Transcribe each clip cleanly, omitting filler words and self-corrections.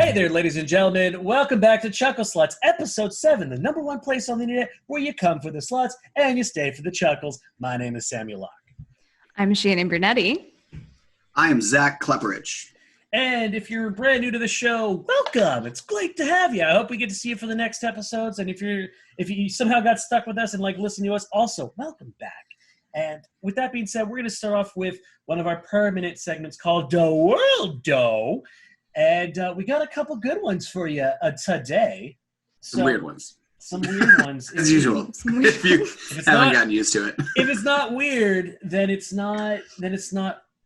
Hey there, ladies and gentlemen. Welcome back to Chuckle Sluts, Episode 7, the number one place on the internet where you come for the sluts and you stay for the chuckles. My name is Samuel Locke. I'm Shannon Brunetti. I am Zak Steps. And if you're brand new to the show, welcome. It's great to have you. I hope we get to see you for the next episodes. And if you somehow got stuck with us and like listening to us, also welcome back. And with that being said, we're going to start off with one of our permanent segments called The World Doe. And we got a couple good ones for you today. Some weird ones. Some weird ones. As usual. If you haven't gotten used to it. If it's not weird, then it's not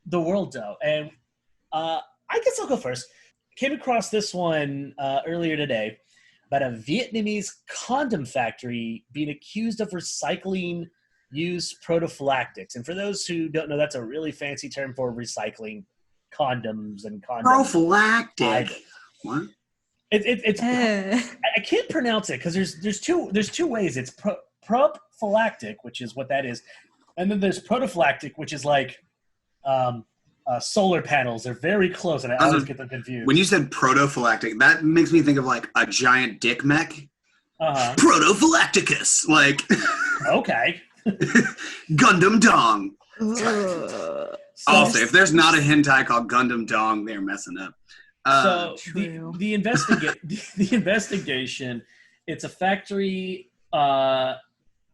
The World Doe. And I guess I'll go first. Came across this one earlier today about a Vietnamese condom factory being accused of recycling used protophylactics. And for those who don't know, that's a really fancy term for recycling condoms and condoms. Prophylactic. What? It's I can't pronounce it because there's two ways. It's prophylactic, which is what that is, and then there's protophylactic, which is like solar panels. They're very close, and I always get them confused. When you said protophylactic, that makes me think of like a giant dick mech. Protophylacticus, like. Okay. Gundam Dong. Also, if there's not a hentai called Gundam Dong, they're messing up. So the investigation, it's a factory.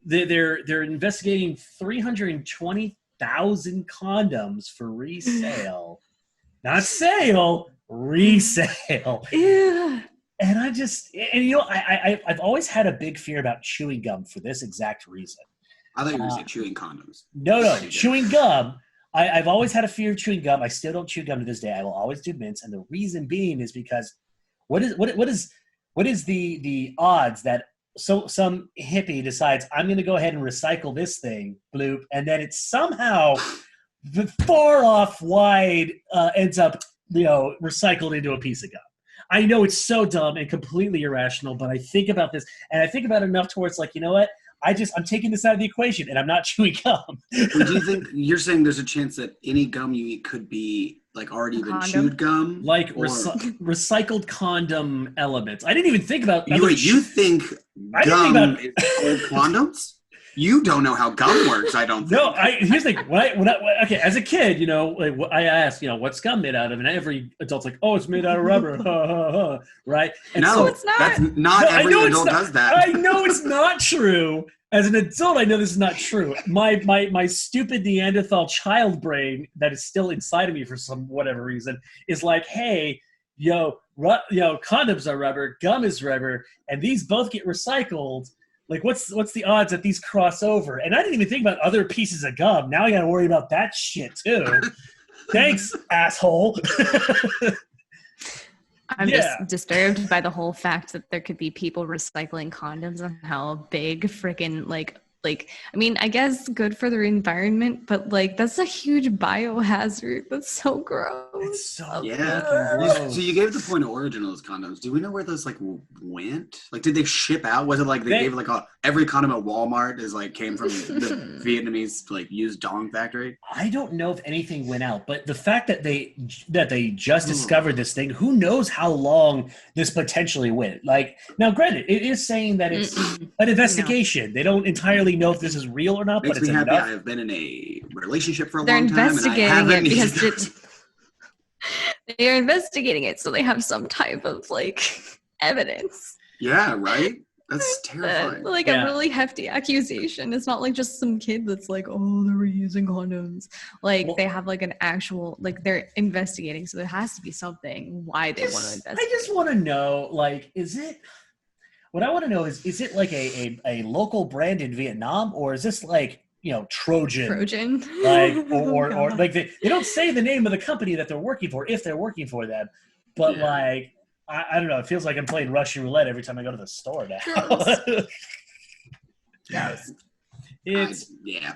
They're investigating 320,000 condoms for resale, not sale, resale. Yeah. And I've always had a big fear about chewing gum for this exact reason. I thought you were going to say chewing condoms. No, chewing gum. I've always had a fear of chewing gum. I still don't chew gum to this day. I will always do mints, and the reason being is because what is the odds that some hippie decides I'm going to go ahead and recycle this thing, bloop, and then it somehow far off wide ends up recycled into a piece of gum. I know it's so dumb and completely irrational, but I think about this, and I think about it enough towards like, you know what? I'm taking this out of the equation, and I'm not chewing gum. Do you think you're saying there's a chance that any gum you eat could be like already been chewed gum, like recycled condom elements? I didn't even think about. You think gum is old condoms? You don't know how gum works. I don't think. No, here's the thing. Okay, as a kid, I asked, what's gum made out of, and every adult's like, oh, it's made out of rubber, right? And no, so, it's not. That's not every adult does that. I know it's not true. As an adult, I know this is not true. My stupid Neanderthal child brain that is still inside of me for some whatever reason is like, hey, condoms are rubber, gum is rubber, and these both get recycled. Like, what's the odds that these cross over? And I didn't even think about other pieces of gum. Now I got to worry about that shit, too. Thanks, asshole. I'm just disturbed by the whole fact that there could be people recycling condoms and how big freaking, I guess good for their environment, but, that's a huge biohazard. That's so gross. It's so gross. So you gave the point of origin of those condoms. Do we know where those, went? Like, did they ship out? Was it they gave, every condom at Walmart came from the Vietnamese, used dong factory? I don't know if anything went out, but the fact that they just discovered this thing, who knows how long this potentially went. Now, granted, it is saying that it's an investigation. They don't entirely know if this is real or not, Makes but it's me happy. enough. I've been in a relationship for a They're long time, investigating and I haven't it because they're investigating it, so they have some type of evidence. Yeah, right. That's terrifying. A really hefty accusation. It's not just some kid that's oh, they were using condoms. They have an actual they're investigating, so there has to be something why they want to investigate. I just want to know is it? What I want to know is it a local brand in Vietnam, or is this Trojan? Or they don't say the name of the company that they're working for if they're working for them, but I don't know. It feels like I'm playing Russian roulette every time I go to the store now. Yes. It's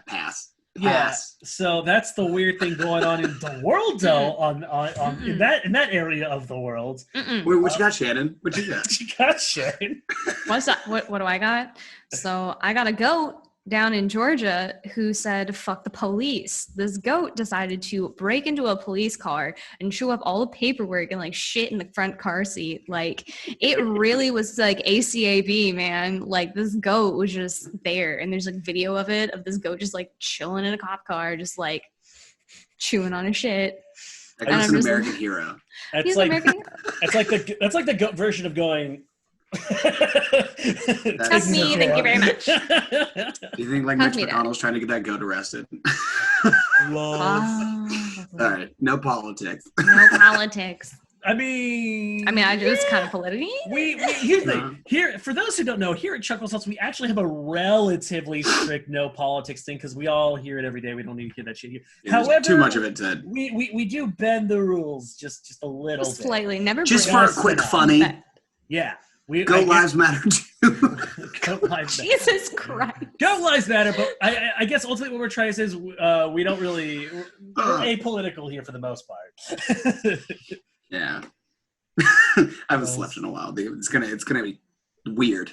pass. Yeah, so that's the weird thing going on in the world, though. In that area of the world. Wait, what you got, Shannon? What you got? What you got, Shannon? What's that? What do I got? So I got a goat down in Georgia who said, fuck the police. This goat decided to break into a police car and chew up all the paperwork and like shit in the front car seat. Like it really was like ACAB, man. Like this goat was just there. And there's like video of it, of this goat just like chilling in a cop car, just like chewing on his shit. That's an American hero. That's like the goat version of going. That's me. Thank you very much. Do you think like Mitch McConnell's trying to get that goat arrested? All right, no politics. No politics. I mean, I just kind of politically. Here's the thing. Here, for those who don't know, here at Chuckle Sauce, we actually have a relatively strict no politics thing because we all hear it every day. We don't need to hear that shit here. Yeah, however, too much of it said. We do bend the rules just a little bit. Slightly, never. Just for a quick funny. Yeah. Goat lives matter too. Goat lives matter. Jesus Christ. Goat lives matter, but I guess ultimately what we're trying to say is we don't really we're apolitical here for the most part. Yeah. I haven't slept in a while, dude. It's gonna be weird.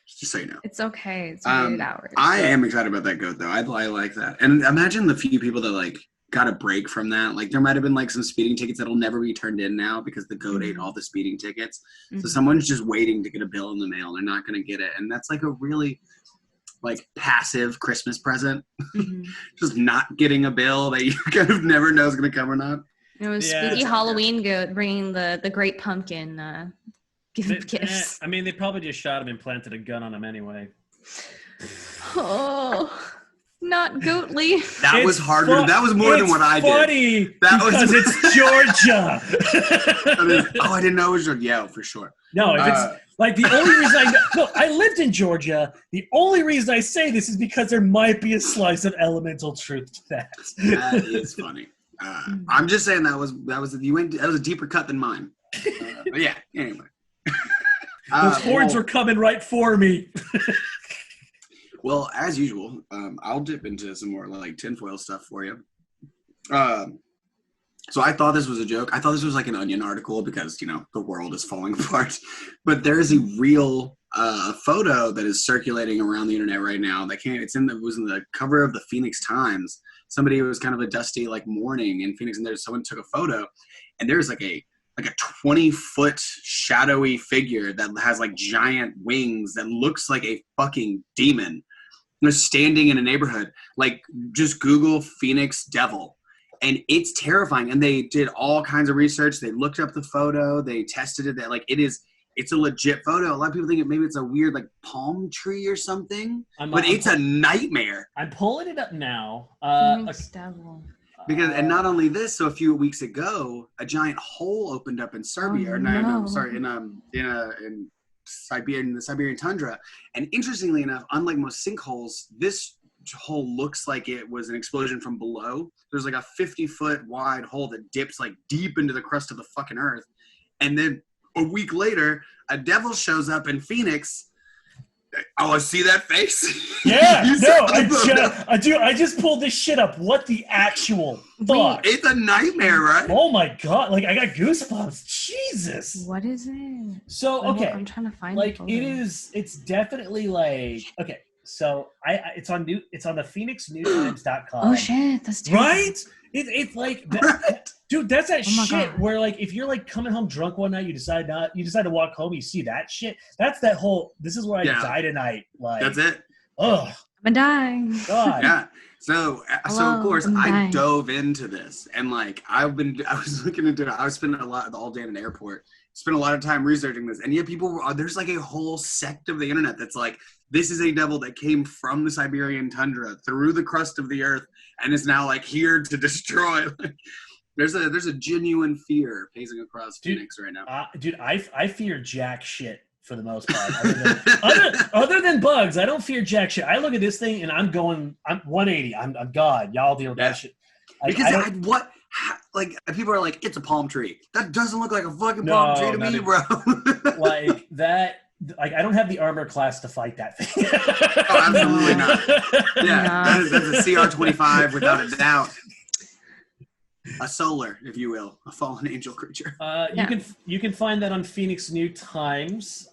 Just so you know. It's okay. It's weird hours. I am excited about that goat though. I like that. And imagine the few people that like got a break from that. Like there might have been like some speeding tickets that'll never be turned in now because the goat ate all the speeding tickets. Mm-hmm. So someone's just waiting to get a bill in the mail. They're not going to get it. And that's like a really like passive Christmas present. Mm-hmm. Just not getting a bill that you kind of never know is going to come or not. It was spooky Halloween goat bringing the great pumpkin gifts. I mean, they probably just shot him and planted a gun on him anyway. Oh. Not goatly. That was harder. That was more than what I did. Because it's Georgia. I didn't know it was Georgia. Yeah, for sure. No, if it's like the only reason I lived in Georgia. The only reason I say this is because there might be a slice of elemental truth to that. That is funny. I'm just saying that was a deeper cut than mine. But yeah. Anyway, those horns were coming right for me. Well, as usual, I'll dip into some more like tinfoil stuff for you. So I thought this was a joke. I thought this was like an Onion article because, you know, the world is falling apart. But there is a real photo that is circulating around the internet right now. It was in the cover of the Phoenix Times. Somebody, it was kind of a dusty like morning in Phoenix, and someone took a photo, and there's like a 20-foot shadowy figure that has like giant wings that looks like a fucking demon. They're standing in a neighborhood. Like, just Google Phoenix Devil, and it's terrifying. And they did all kinds of research. They looked up the photo. They tested it. That like it's a legit photo. A lot of people think maybe it's a weird like palm tree or something, but it's a nightmare. I'm pulling it up now. Phoenix Devil. Because and not only this, so a few weeks ago, a giant hole opened up in Serbia. In the Siberian tundra. And interestingly enough, unlike most sinkholes, this hole looks like it was an explosion from below. There's like a 50-foot wide hole that dips like deep into the crust of the fucking earth. And then a week later, a devil shows up in Phoenix. Oh, I see that face. Yeah, I do. I just pulled this shit up. What the actual fuck? It's a nightmare, right? Oh my god! Like I got goosebumps. Jesus. What is it? So okay, I'm trying to find. Like it is. It's definitely like okay. So it's on the PhoenixNewsTimes.com. Oh shit, that's terrible. Right. It's like, dude, that's that shit where like if you're like coming home drunk one night, you decide to walk home, you see that shit. That's that whole. This is where I die tonight. Like that's it. Ugh. I'm dying. God. Yeah. So of course I dove into this and like I was looking into it. I was spending all day in an airport. Spent a lot of time researching this, and yet there's like a whole sect of the internet that's like, this is a devil that came from the Siberian tundra through the crust of the earth and is now like here to destroy. There's a genuine fear pacing across Phoenix right now. Dude, I fear jack shit for the most part. Other than bugs, I don't fear jack shit. I look at this thing and I'm 180. I'm God. Y'all deal with that shit. Like people are like, it's a palm tree. That doesn't look like a fucking palm tree to me, bro. Like that. Like I don't have the armor class to fight that thing. Oh, absolutely not. Yeah, that's a CR-25 without a doubt. A solar, if you will, a fallen angel creature. You can find that on Phoenix New Times.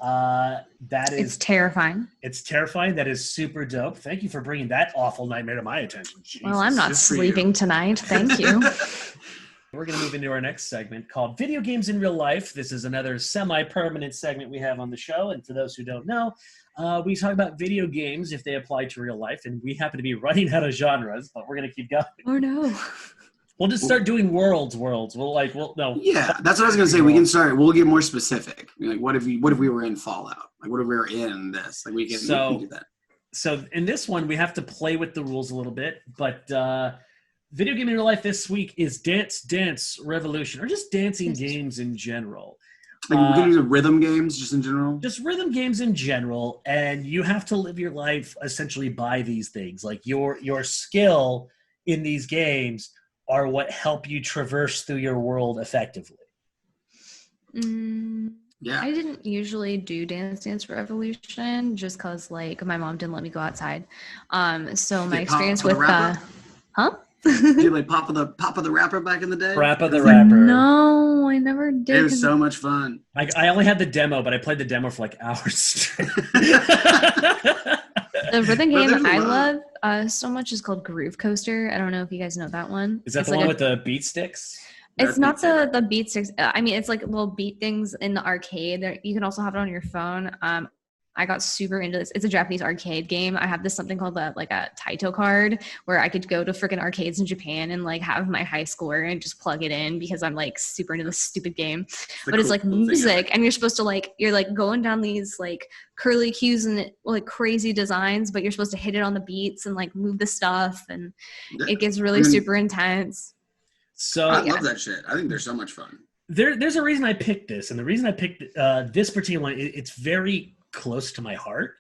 It's terrifying. It's terrifying. That is super dope. Thank you for bringing that awful nightmare to my attention. Jesus. Well, I'm not sleeping tonight. Thank you. We're going to move into our next segment called Video Games in Real Life. This is another semi-permanent segment we have on the show. And for those who don't know, we talk about video games if they apply to real life. And we happen to be running out of genres, but we're going to keep going. Oh, no. We'll just start doing worlds. No. Yeah, that's what I was gonna say. We can start. We'll get more specific. Like, what if we were in Fallout? Like, what if we were in this? Like, we can do that. So in this one, we have to play with the rules a little bit. But video game in real life this week is Dance Dance Revolution, or just dancing games in general. Like, we're gonna do rhythm games just in general. Just rhythm games in general, and you have to live your life essentially by these things. Like your skill in these games are what help you traverse through your world effectively. Yeah. I didn't usually do Dance Dance Revolution just because, like, my mom didn't let me go outside. So my experience with Did you like Papa the Rapper back in the day? Papa the Rapper. No, I never did. It was so much fun. I only had the demo, but I played the demo for like hours straight. The rhythm game I love so much is called Groove Coaster. I don't know if you guys know that one. Is that the one with the beat sticks? It's not the beat sticks. I mean, it's like little beat things in the arcade. You can also have it on your phone. I got super into this. It's a Japanese arcade game. I have this something called a Taito card where I could go to freaking arcades in Japan and like have my high score and just plug it in because I'm like super into this stupid game. But it's like music, and you're supposed to you're going down these like curly cues and like crazy designs, but you're supposed to hit it on the beats and like move the stuff, and it gets really super intense. So I love that shit. I think they're so much fun. There's a reason I picked this, and the reason I picked this particular one, it's very close to my heart.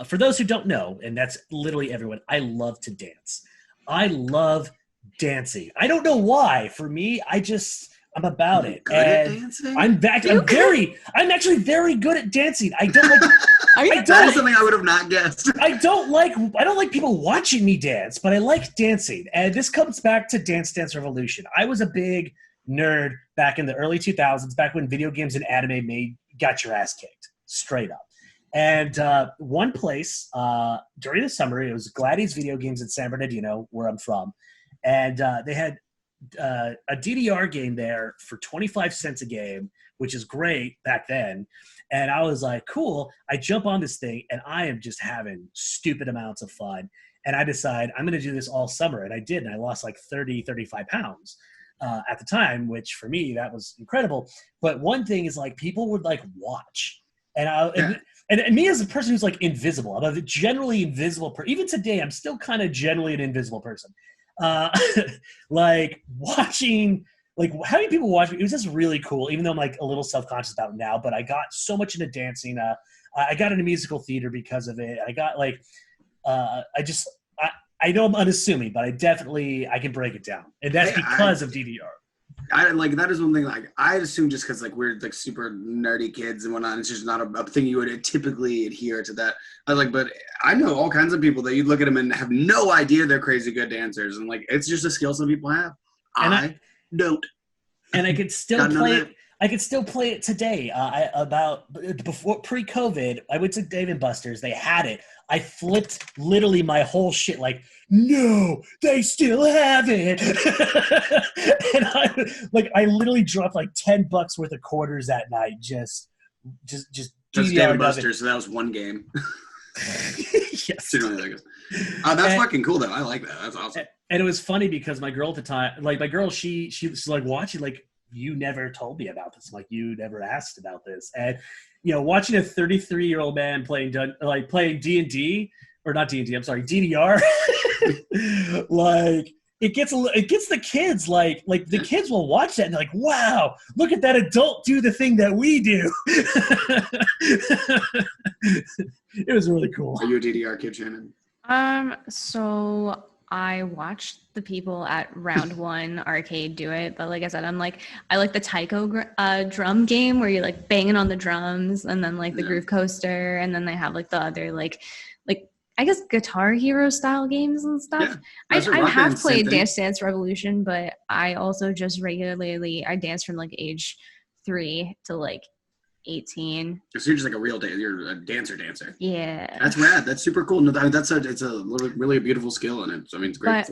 For those who don't know, and that's literally everyone, I love to dance. I love dancing. I don't know why. For me, I'm about it. Good at dancing? I'm actually very good at dancing. I don't like That is something I would have not guessed. I don't like people watching me dance, but I like dancing. And this comes back to Dance Dance Revolution. I was a big nerd back in the early 2000s, back when video games and anime got your ass kicked. Straight up. And one place during the summer, it was Gladys Video Games in San Bernardino, where I'm from. And they had a DDR game there for 25 cents a game, which is great back then. And I was like, cool. I jump on this thing, and I am just having stupid amounts of fun. And I decide I'm going to do this all summer. And I did. And I lost like 35 pounds at the time, which for me, that was incredible. But one thing is like people would like watch. And me as a person who's like invisible, I'm a generally invisible person. Even today, I'm still kind of generally an invisible person. Like watching, like having people watch me, it was just really cool. Even though I'm like a little self-conscious about it now, but I got so much into dancing. I got into musical theater because of it. I got like, I know I'm unassuming, but I can break it down, and that's because of DDR. That is one thing. Like I assume just because like we're like super nerdy kids and whatnot, it's just not a thing you would typically adhere to that. But I know all kinds of people that you look at them and have no idea they're crazy good dancers, and like it's just a skill some people have. I don't. And I could still play it. I could still play it today. Before pre-COVID, I went to Dave & Buster's. They had it. I flipped literally my whole shit. Like, no, they still have it. And I literally dropped like $10 worth of quarters that night. Just That's Dave & Buster's. So that was one game. Yes. That's fucking cool though. I like that. That's awesome. And it was funny because my girl at the time, she was like watching like. You never told me about this. Like you never asked about this. And, watching a 33-year-old man playing D&D or not D&D, I'm sorry, DDR. Like it gets the kids like the kids will watch that and they're like, wow, look at that adult do the thing that we do. It was really cool. Are you a DDR kid, Shannon? So I watched the people at Round One Arcade do it, but like I said, I like the taiko drum game where you're like banging on the drums, and then like the Groove Coaster, and then they have like the other like I guess Guitar Hero style games and stuff. Yeah, I have played Dance Revolution, but I also just regularly I dance from like age 3 to like 18. So you're just like a real dancer. You're a dancer. Yeah. That's rad. That's super cool. No, it's a really beautiful skill, and it's great.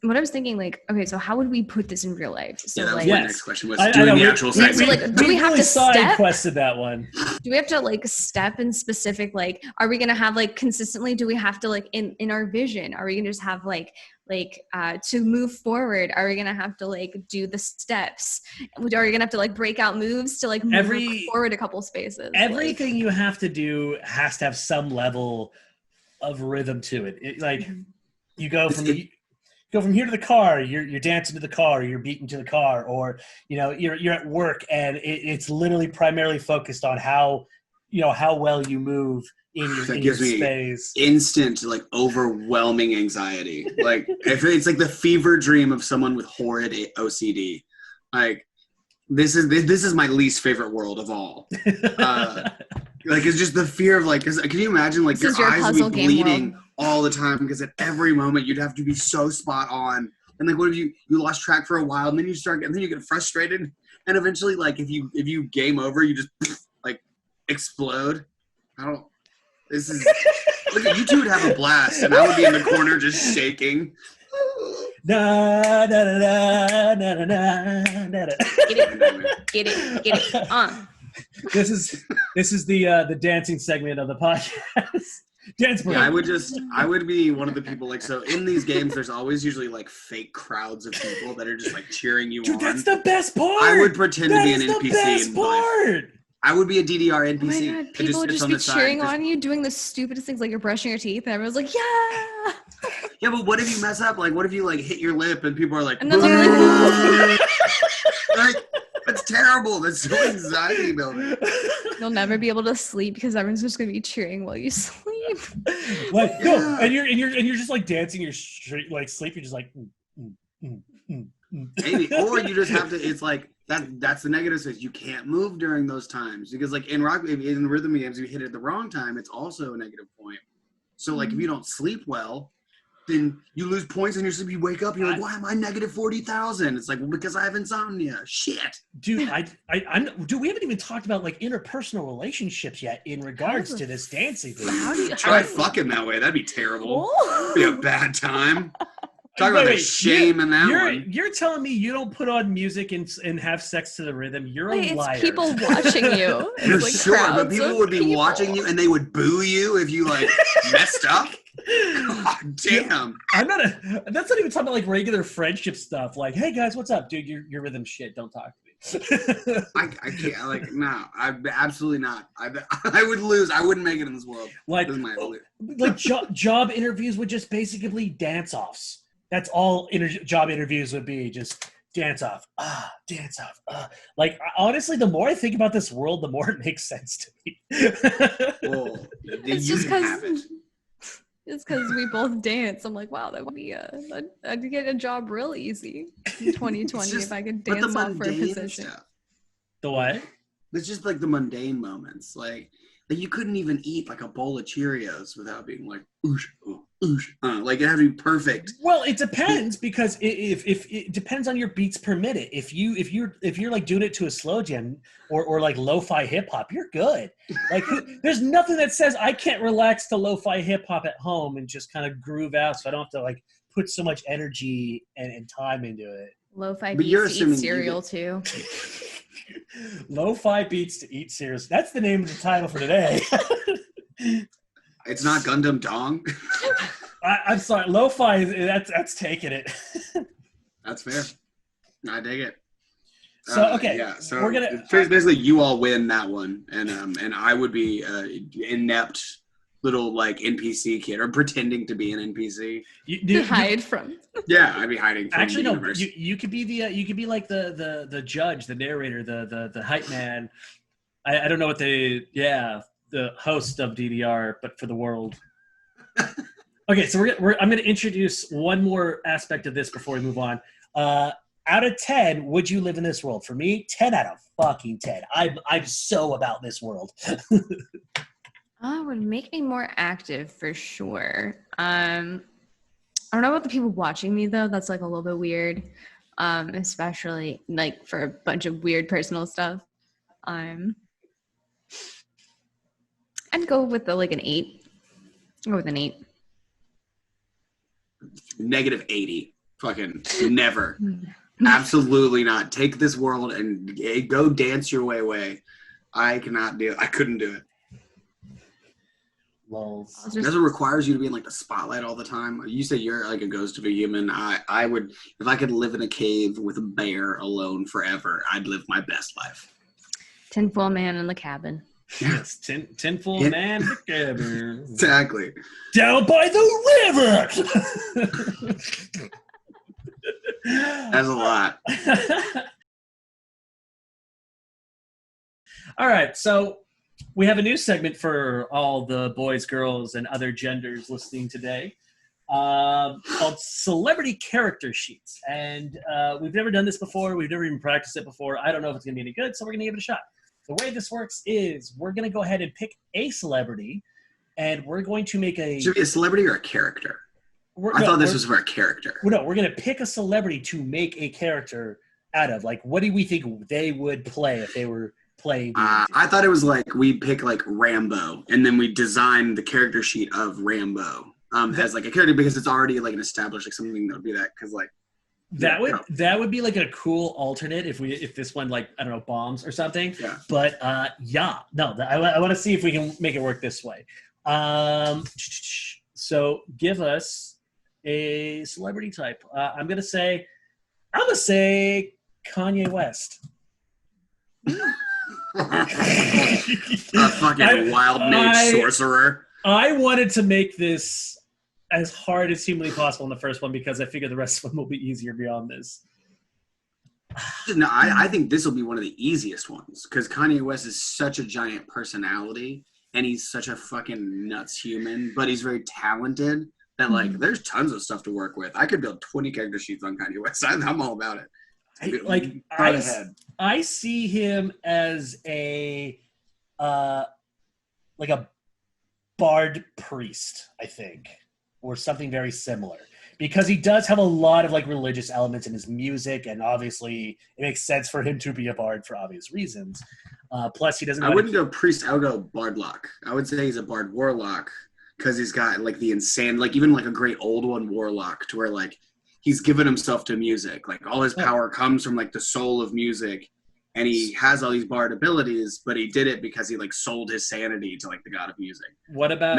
But what I was thinking, like, okay, so how would we put this in real life? So that was like, my next question. Was doing the actual segment. So like, do we have to step? Quested that one. Do we have to like step in specific? Like, are we gonna have like consistently? Do we have to like in our vision? Are we gonna just have like to move forward? Are we gonna have to like do the steps? Are we gonna have to like break out moves to like move forward a couple spaces? Everything you have to do has to have some level of rhythm to it. You go from here to the car, you're dancing to the car, you're beating to the car, or you're at work and it's literally primarily focused on how well you move in your space. Instant like overwhelming anxiety. Like it's like the fever dream of someone with horrid OCD. Like this is my least favorite world of all. Like it's just the fear of like, cause can you imagine like your eyes would be bleeding all the time because at every moment you'd have to be so spot on. And like what if you lost track for a while and then you get frustrated and eventually like if you game over you just like explode. Look at you two would have a blast and I would be in the corner just shaking. Da, da, da, da, da, da, da, da. Get it. This is the dancing segment of the podcast. Dance break. Yeah, I would be one of the people like so in these games there's always usually like fake crowds of people that are just like cheering you on. That's the best part. I would pretend to be an NPC best part. I would be a DDR NPC. Oh my God, people would just be cheering on you doing the stupidest things like you're brushing your teeth and everyone's like, yeah. Yeah, but what if you mess up? Like what if you like hit your lip and people are like, and then they're like, like that's terrible. That's so anxiety building. You'll never be able to sleep because everyone's just gonna be cheering while you sleep. Like no, and you're just like dancing your like sleep. You're just like maybe, or you just have to. It's like that's the negative side. You can't move during those times because like in rhythm games, if you hit it at the wrong time, it's also a negative point. So like if you don't sleep well, then you lose points in your sleep. You wake up, you're like, why am I negative 40,000? It's like, well, because I have insomnia. Shit, dude. Dude, we haven't even talked about like interpersonal relationships yet in regards to this dancing thing. Try fucking that way. That'd be terrible. Be a bad time. Talk about the shame in that one. You're telling me you don't put on music and have sex to the rhythm? You're a liar. It's people watching you. You're like sure, but people would be watching you and they would boo you if you like messed up. God damn. That's not even talking about like regular friendship stuff. Like, hey guys, what's up? Dude, your rhythm shit. Don't talk to me. I can't, like, no, absolutely not. I would lose. I wouldn't make it in this world. Like job interviews would just basically dance offs. That's all job interviews would be, just dance off, dance off. Like, honestly, the more I think about this world, the more it makes sense to me. Well, it's just because we both dance. I'm like, wow, that would be I'd get a job real easy in 2020 if I could dance off for a position. Stuff. The what? It's just like the mundane moments. Like you couldn't even eat like a bowl of Cheerios without being like, oosh, oosh. Like it had to be perfect. Well, it depends because if it depends on your beats per minute. If you're like doing it to a slow jam or like lo-fi hip hop, you're good. Like there's nothing that says I can't relax to lo-fi hip hop at home and just kind of groove out, so I don't have to like put so much energy and time into it. Lo-fi beats to eat cereal too. Lo-fi beats to eat cereal. That's the name of the title for today. It's not Gundam Dong. I'm sorry. Lo-fi, that's taking it. That's fair. I dig it. So okay, yeah. So we're gonna basically you all win that one, and I would be inept little like NPC kid or pretending to be an NPC. You hide from. Yeah, I'd be hiding from actually the no. universe. You could be you could be like the judge, the narrator, the hype man. I don't know what the host of DDR, but for the world. Okay, so I'm going to introduce one more aspect of this before we move on. Out of 10, would you live in this world? For me, 10 out of fucking 10. I'm so about this world. Would make me more active for sure. I don't know about the people watching me though. That's like a little bit weird, especially like for a bunch of weird personal stuff. I'd go with like an 8. Go with an 8. -80. Fucking never. Absolutely not. Take this world and go dance your way. I cannot do it. I couldn't do it. Lols. Because it requires you to be in like the spotlight all the time. You say you're like a ghost of a human. I would, if I could live in a cave with a bear alone forever, I'd live my best life. Tinfoil man in the cabin. Yes, tinfoil man in the cabin. Exactly. Down by the river. That's a lot. All right, so we have a new segment for all the boys, girls, and other genders listening today called Celebrity Character Sheets. And we've never done this before. We've never even practiced it before. I don't know if it's going to be any good, so we're going to give it a shot. The way this works is we're going to go ahead and pick a celebrity, and we're going to make a... Should it be a celebrity or a character? I thought this was for a character. No, we're going to pick a celebrity to make a character out of. Like, what do we think they would play if they were playing? I thought it was like we pick like Rambo, and then we design the character sheet of Rambo as like a character because it's already like an established like something that would be that because like that would be like a cool alternate if this one like I don't know bombs or something. Yeah. But I want to see if we can make it work this way. So give us a celebrity type. I'm gonna say Kanye West. A fucking wild mage sorcerer. I wanted to make this as hard as humanly possible in the first one because I figured the rest of them will be easier beyond this. No, I think this will be one of the easiest ones because Kanye West is such a giant personality and he's such a fucking nuts human, but he's very talented that like there's tons of stuff to work with. I could build 20 character sheets on Kanye West. I'm all about it. I see him as a like a bard priest, I think, or something very similar, because he does have a lot of like religious elements in his music, and obviously it makes sense for him to be a bard for obvious reasons. Plus, he doesn't. I wouldn't go priest. I would go bardlock. I would say he's a bard warlock because he's got like the insane, like even like a great old one warlock to where like. He's given himself to music. Like all his power comes from like the soul of music, and he has all these bard abilities. But he did it because he like sold his sanity to like the god of music. What about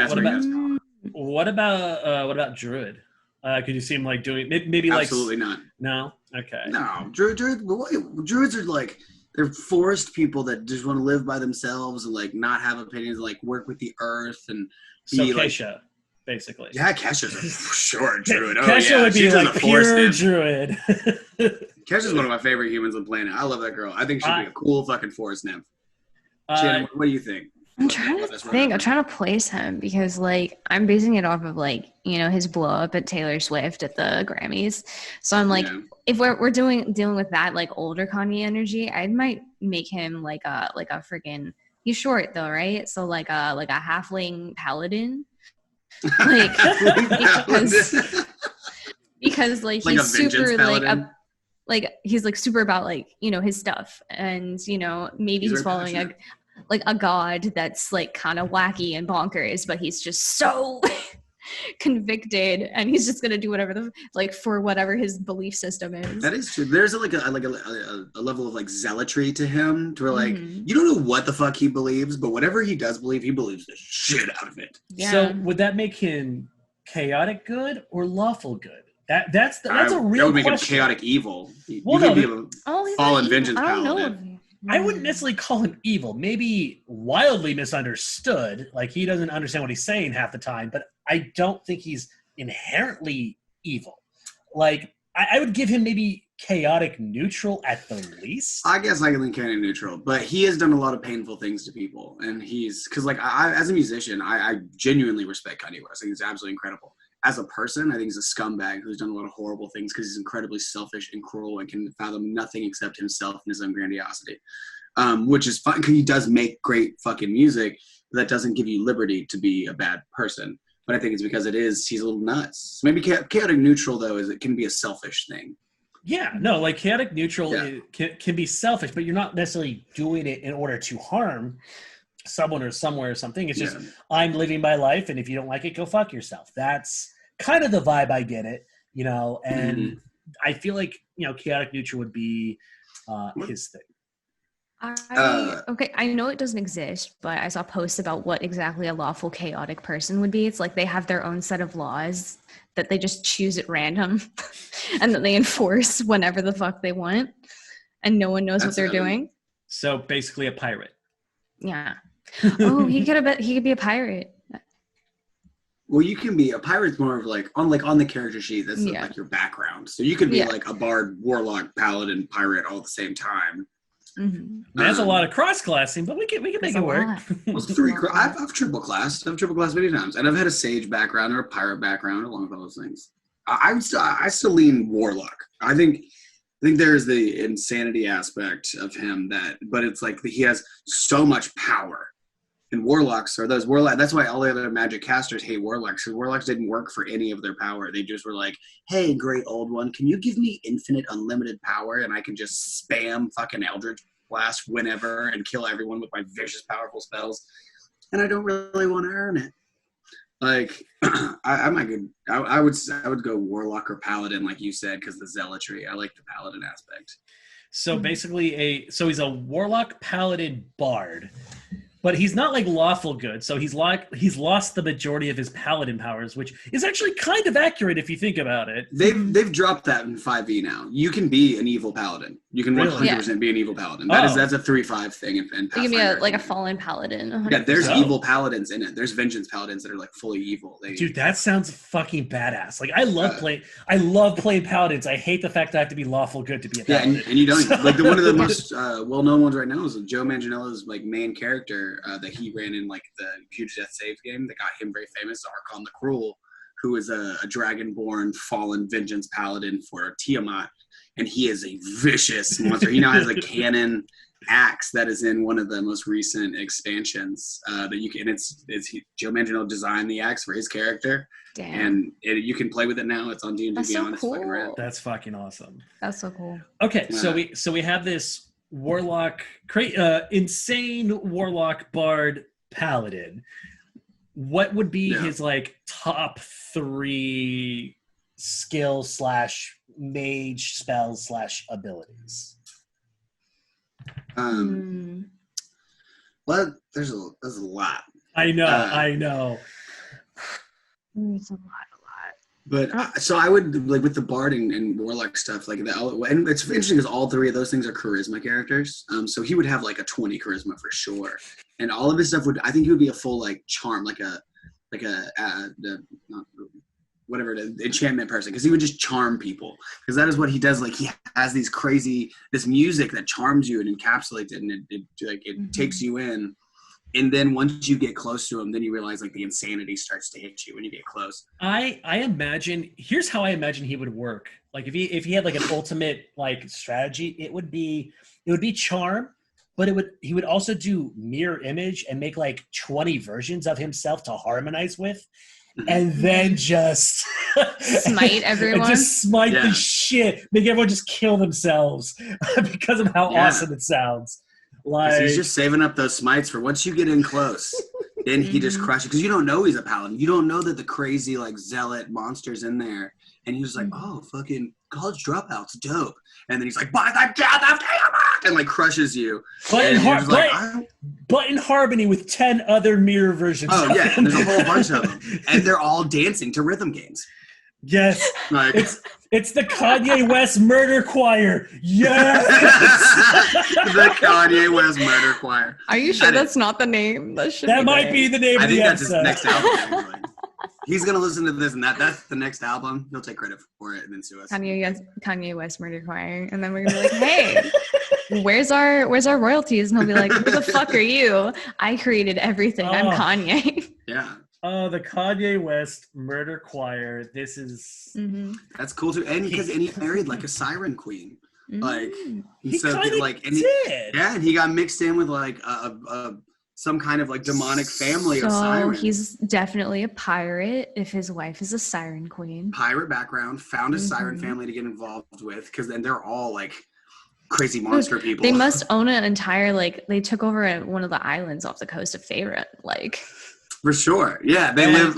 Druid? Could you see him like doing maybe like absolutely not? No, okay. No, druids are like they're forest people that just want to live by themselves and like not have opinions, and, like work with the earth and be like. Kesha. Basically. Yeah, Kesha's a short druid. Kesha would be like pure druid. Kesha's one of my favorite humans on the planet. I love that girl. I think she'd be a cool fucking forest nymph. Shannon, what do you think? I'm trying to place him because like I'm basing it off of like, you know, his blow up at Taylor Swift at the Grammys. So I'm like, if we're dealing with that like older Kanye energy, I might make him like a freaking, he's short though, right? So like a halfling paladin. Like because like he's super like he's like super about like, you know, his stuff, and you know maybe he's following a god that's like kind of wacky and bonkers, but he's just so convicted and he's just gonna do whatever for whatever his belief system is. That is true. There's a level of like zealotry to him to where like you don't know what the fuck he believes, but whatever he does believe, he believes the shit out of it. Yeah. So would that make him chaotic good or lawful good? That's a real that would make question. him chaotic evil. Well, could be a fallen vengeance paladin. I wouldn't necessarily call him evil. Maybe wildly misunderstood. Like he doesn't understand what he's saying half the time, but I don't think he's inherently evil. Like I would give him maybe chaotic neutral at the least. I guess I can think chaotic neutral, but he has done a lot of painful things to people, and because like I as a musician, I genuinely respect Kanye West. I think he's absolutely incredible. As a person, I think he's a scumbag who's done a lot of horrible things because he's incredibly selfish and cruel and can fathom nothing except himself and his own grandiosity. which is fine because he does make great fucking music, but that doesn't give you liberty to be a bad person. But I think it's because he's a little nuts. Maybe chaotic neutral, though, is it can be a selfish thing. Yeah, no, like chaotic neutral can be selfish, but you're not necessarily doing it in order to harm someone or somewhere or something. It's just, I'm living my life, and if you don't like it, go fuck yourself. That's kind of the vibe I get it, and I feel like, chaotic neutral would be his thing. Okay, I know it doesn't exist, but I saw posts about what exactly a lawful chaotic person would be. It's like they have their own set of laws that they just choose at random and that they enforce whenever the fuck they want, and no one knows what they're doing. So basically a pirate. Yeah. Oh, he could be a pirate. Well, you can be a pirate's more of like on the character sheet. That's like your background. So you could be like a bard, warlock, paladin, pirate all at the same time. Mm-hmm. That's a lot of cross-classing, but we can make it work. Well, I've triple classed. I've triple classed many times, and I've had a sage background or a pirate background along with all those things. I still lean warlock. I think there's the insanity aspect of him but it's like he has so much power. And warlocks are those warlocks. That's why all the other magic casters hate warlocks, because warlocks didn't work for any of their power. They just were like, hey, great old one, can you give me infinite, unlimited power and I can just spam fucking Eldritch Blast whenever and kill everyone with my vicious, powerful spells? And I don't really want to earn it. Like, I would go warlock or paladin, like you said, because the zealotry. I like the paladin aspect. So basically, he's a warlock, paladin, bard. But he's not like lawful good, so he's lost the majority of his paladin powers, which is actually kind of accurate if you think about it. They've dropped that in 5e now. You can be an evil paladin. You can 100% be an evil paladin. That's a 3-5 thing in Pathfinder. You can be a fallen paladin. 100%. Yeah, there's evil paladins in it. There's vengeance paladins that are like fully evil. Dude, that sounds fucking badass. Like I love playing paladins. I hate the fact that I have to be lawful good to be a paladin. Yeah, and you don't like one of the most well-known ones right now is Joe Manganiello's like main character that he ran in like the Huge Death Saves game that got him very famous, Archon the Cruel, who is a dragonborn fallen vengeance paladin for Tiamat, and he is a vicious monster. He now has a cannon axe that is in one of the most recent expansions that you can. Joe Manganiello designed the axe for his character. Damn. And you can play with it now. It's on D&D Beyond. So cool. It's fucking rad. That's fucking awesome. That's so cool. Okay, so we have this warlock, insane warlock bard paladin. What would be his like top 3 skill / mage spells / abilities? Well, there's a lot. I know. It's a lot. But so I would like with the bard and warlock stuff like that. And it's interesting because all 3 of those things are charisma characters. So he would have like a 20 charisma for sure, and all of his stuff I think he would be a full like charm, like a enchantment person, because he would just charm people, because that is what he does. Like he has this music that charms you and encapsulates it, and it takes you in. And then once you get close to him, then you realize like the insanity starts to hit you when you get close. I imagine, here's how I imagine he would work. Like if he had like an ultimate like strategy, it would be charm, but he would also do mirror image and make like 20 versions of himself to harmonize with, and then just smite everyone. Just smite the shit. Make everyone just kill themselves because of how awesome it sounds. Like, he's just saving up those smites for once you get in close. Then he just crushes, because you don't know he's a paladin. You don't know that the crazy like zealot monster's in there. And he's like, oh, fucking college dropouts, dope. And then he's like, by the death of Tiamat, and like crushes you. But in harmony with 10 other mirror versions. Oh yeah, there's a whole bunch of them, and they're all dancing to rhythm games. Yes, like, it's the Kanye West Murder Choir. Yes, the Kanye West Murder Choir. Are you sure that's not the name? That might be the name of the episode. I think that's his next album. He's gonna listen to this, and that's the next album. He'll take credit for it and then sue us. Kanye West Murder Choir, and then we're gonna be like, hey. Where's our royalties? And he'll be like, who the fuck are you? I created everything. I'm Kanye. Yeah. Oh, the Kanye West Murder Choir. This is that's cool too. And he married like a siren queen. Like, He so kind of like, and did. and he got mixed in with like some kind of like demonic family of sirens. So he's definitely a pirate if his wife is a siren queen. Pirate background, found a siren family to get involved with, because then they're all like crazy monster people. They must own an entire, like, they took over one of the islands off the coast of Faerun, like. For sure, yeah. They live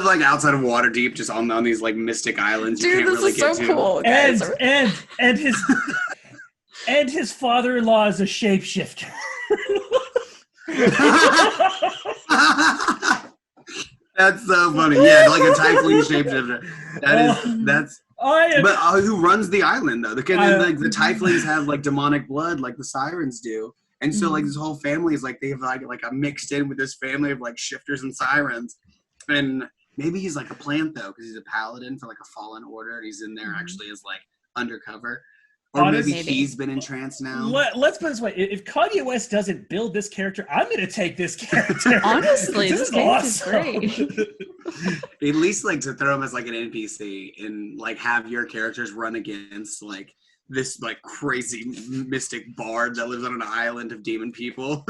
like outside of Waterdeep, just on these like mystic islands. Dude, you can't this really is get so to. cool. Guys. And his and his father-in-law is a shapeshifter. That's so funny. Yeah, like a tiefling shapeshifter. That's. But who runs the island though? The tieflings have like demonic blood, like the sirens do. And so, like, this whole family is like, they have like a mixed in with this family of like shifters and sirens. And maybe he's like a plant though, because he's a paladin for like a fallen order. And he's in there actually as like undercover. Or maybe he's been entranced now. Let's put it this way: if Kanye West doesn't build this character, I'm going to take this character. Honestly, this character's awesome. great. At least like to throw him as like an NPC and like have your characters run against like this like crazy mystic bard that lives on an island of demon people.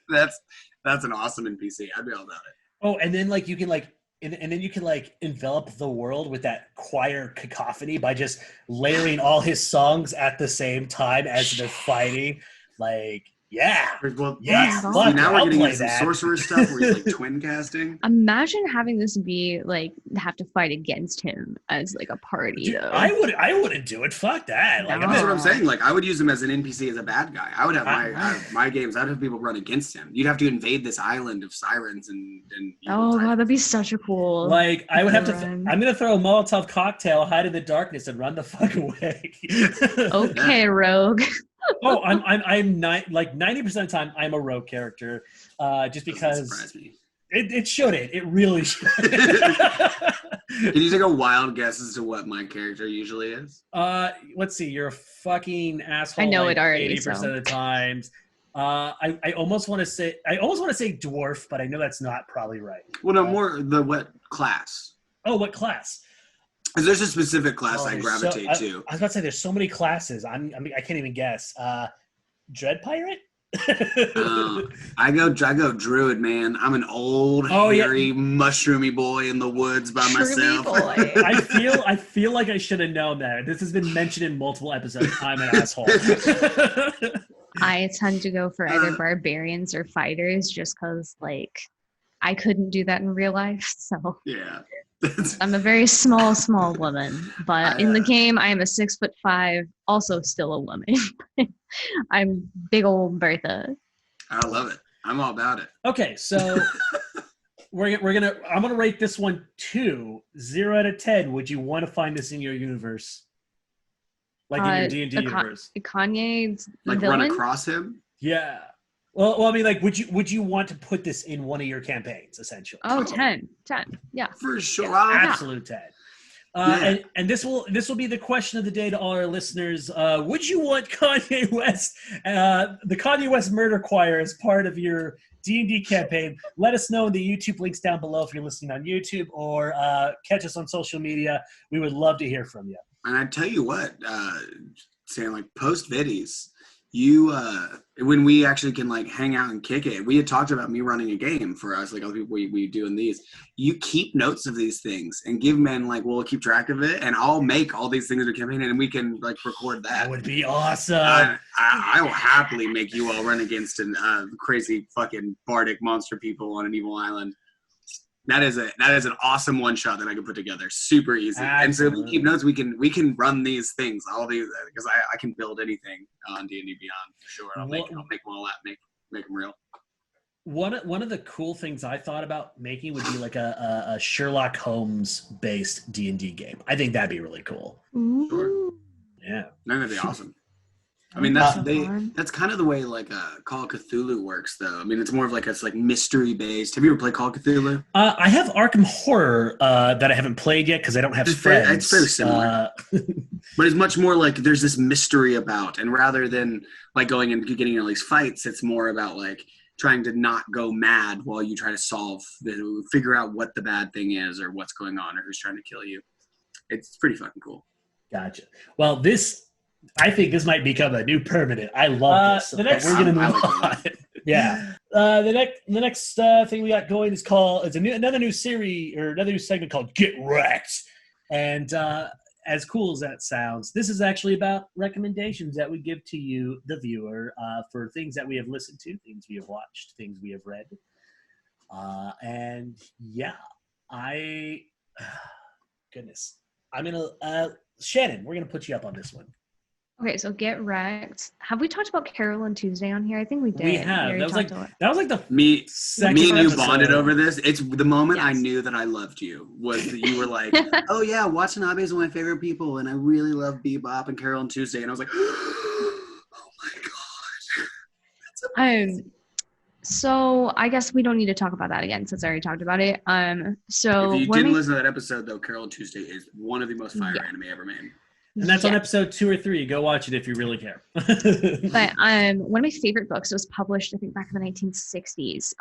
That's an awesome NPC. I'd be all about it. Oh, and then like you can like and then you can like envelop the world with that choir cacophony by just layering all his songs at the same time as they're fighting. Like, yeah. Well, yeah. See, now we're getting into some sorcerer stuff where he's like twin casting. Imagine having this be like have to fight against him as like a party. Dude, though. I wouldn't do it. Fuck that. Like, That's what I'm saying. Like, I would use him as an NPC, as a bad guy. I would have my games. I'd have people run against him. You'd have to invade this island of sirens and oh god, that'd be such a cool. Like, I would have to. I'm gonna throw a Molotov cocktail, hide in the darkness, and run the fuck away. Okay, rogue. Oh, I'm not like 90% of the time I'm a rogue character, just because surprise me. It shouldn't. It really should. Can you take a wild guess as to what my character usually is? Let's see. You're a fucking asshole. I know like it already. 80% of the times. I almost want to say dwarf, but I know that's not probably right. Well, no, more what class? Oh, what class? Is there's a specific class I gravitate to? I was about to say there's so many classes. I can't even guess. Dread pirate. I go druid, man. I'm an old, hairy, mushroomy boy in the woods by myself. Boy. I feel like I should have known that. This has been mentioned in multiple episodes. I'm an asshole. I tend to go for either barbarians or fighters, just because like I couldn't do that in real life. So yeah. I'm a very small woman, but in the game I am a 6'5", also still a woman. I'm big old Bertha. I love it. I'm all about it. Okay, so I'm gonna rate this one 0 out of 10. Would you want to find this in your universe, like in your D&D universe? Kanye, like villain? run across him? Yeah. Well, I mean, like, would you want to put this in one of your campaigns, essentially? Oh, 10, yeah, for sure, absolute 10. And this will be the question of the day to all our listeners. Would you want Kanye West, the Kanye West Murder Choir, as part of your D&D campaign? Let us know in the YouTube links down below if you're listening on YouTube, or catch us on social media. We would love to hear from you. And I tell you what, saying like post viddies. When we actually can like hang out and kick it, we had talked about me running a game for us, like other people we do in these. You keep notes of these things and give men like, we'll keep track of it, and I'll make all these things in a campaign, and we can like record that. That would be awesome. I will happily make you all run against crazy fucking bardic monster people on an evil island. That is an awesome one shot that I can put together. Super easy. Absolutely. And so if we keep notes, we can run these things, all these, because I can build anything on D&D Beyond for sure. I'll make them all that, make them real. One of the cool things I thought about making would be like a Sherlock Holmes based D&D game. I think that'd be really cool. Sure. Yeah. That'd be awesome. I mean, that's kind of the way like Call of Cthulhu works, though. I mean, it's more of like it's like mystery based. Have you ever played Call of Cthulhu? I have Arkham Horror that I haven't played yet because I don't have friends. It's very similar, but it's much more like there's this mystery about, and rather than like going and getting in all these fights, it's more about like trying to not go mad while you try to figure out what the bad thing is or what's going on or who's trying to kill you. It's pretty fucking cool. Gotcha. Well, this I think this might become a new permanent. I love this. The next- we're gonna move I on. Yeah. The next thing we got going is another new series or another new segment called Get Wrecked. And as cool as that sounds, this is actually about recommendations that we give to you, the viewer, for things that we have listened to, things we have watched, things we have read. And yeah, goodness. I'm gonna Shannon, we're gonna put you up on this one. Okay, so Get Wrecked. Have we talked about Carol and Tuesday on here? I think we did. We have. That was like the Me second and you episode. bonded over this. It's the moment I Yes. knew that I loved you was that you were like, oh yeah, Watanabe is one of my favorite people, and I really love Bebop and Carol and Tuesday, and I was like, oh my god, that's amazing. So I guess we don't need to talk about that again since I already talked about it. So If you when didn't we- listen to that episode though, Carol and Tuesday is one of the most fire anime ever made. And that's on Yeah. episode 2 or 3. Go watch it if you really care. But one of my favorite books was published, I think, back in the 1960s.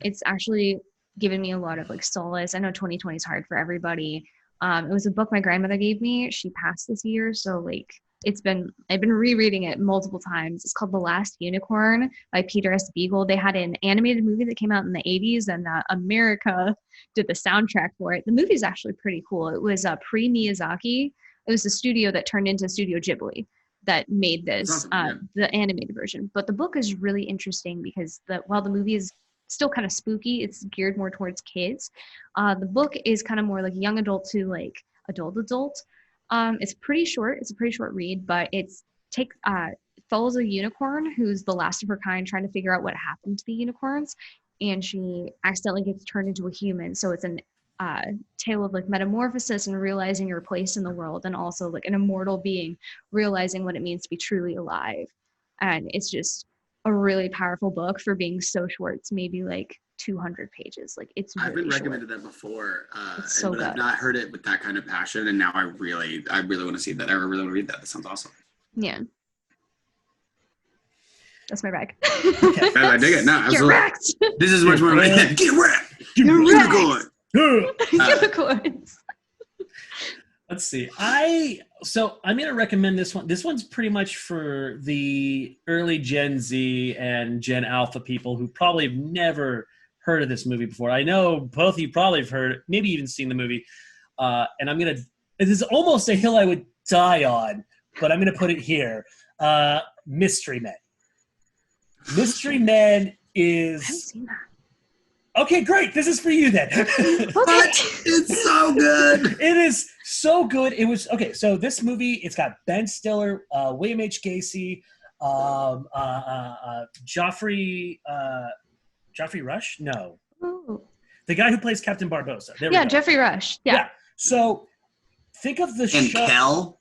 It's actually given me a lot of like solace. I know 2020 is hard for everybody. It was a book my grandmother gave me. She passed this year, so like I've been rereading it multiple times. It's called The Last Unicorn by Peter S. Beagle. They had an animated movie that came out in the 80s, and America did the soundtrack for it. The movie is actually pretty cool. It was pre-Miyazaki. It was the studio that turned into Studio Ghibli that made this, awesome, the animated version. But the book is really interesting because while the movie is still kind of spooky, it's geared more towards kids. The book is kind of more like young adult to like adult. It's pretty short. It's a pretty short read, but it follows a unicorn who's the last of her kind, trying to figure out what happened to the unicorns, and she accidentally gets turned into a human. So it's an tale of like metamorphosis and realizing your place in the world, and also like an immortal being realizing what it means to be truly alive. And it's just a really powerful book for being so short. It's maybe like 200 pages. Like it's really I've been short. recommended that before, It's so but I've good. not heard it with that kind of passion, and now I really want to see that. I really want to read that. That sounds awesome. Yeah. That's my bag. I dig it. No, Get absolutely. wrecked. This is much more like get wrecked. Get wrecked. Unicorn. Unicorns. Let's see. I'm gonna recommend this one. This one's pretty much for the early Gen Z and Gen Alpha people who probably have never heard of this movie before. I know both of you probably have heard, maybe even seen the movie. And this is almost a hill I would die on, but I'm gonna put it here. Mystery Men. Mystery Men I haven't is seen that. okay. Great. This is for you then. What? It's so good. It is so good. It was okay. So this movie, it's got Ben Stiller, William H. Gacy, Joffrey Rush. No, Ooh. the guy who plays Captain Barbosa. There we Yeah, go. Jeffrey Rush. Yeah. So think of the And show. Kel.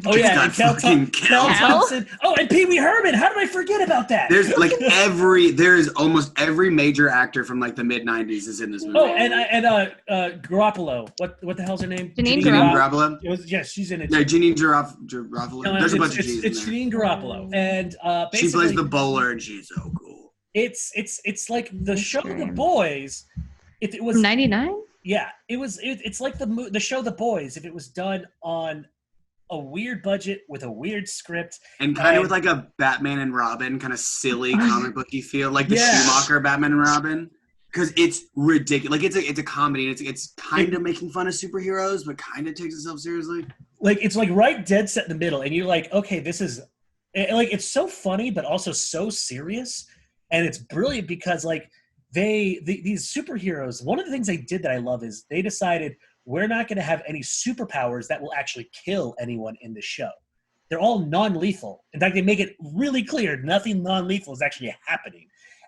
Oh yeah, It's got fucking Kel Kel. Thompson. Oh, and Pee Wee Herman. How did I forget about that? There's almost every major actor from like the mid '90s is in this movie. Oh, and Garoppolo. What the hell's her name? Janine Janine Garoppolo. Garoppolo. She's in it. Yeah, too. Janine Garoppolo. No, There's a bunch of it's G's It's in there. Janine Garoppolo, and basically She plays the bowler, and she's so cool. it's like the show The Mystery. Boys. If it was 99? yeah, it's like the show The Boys if it was done on a weird budget with a weird script. And kind of with like a Batman and Robin kind of silly comic booky feel, like the Yeah. Schumacher Batman and Robin. Because it's ridiculous. Like it's a comedy. And it's kind of making fun of superheroes, but kind of takes itself seriously. Like it's like right dead set in the middle, and you're like, okay, this is like it's so funny, but also so serious, and it's brilliant because like these superheroes. One of the things they did that I love is they decided we're not going to have any superpowers that will actually kill anyone in the show. They're all non-lethal. In fact, they make it really clear nothing non-lethal is actually happening,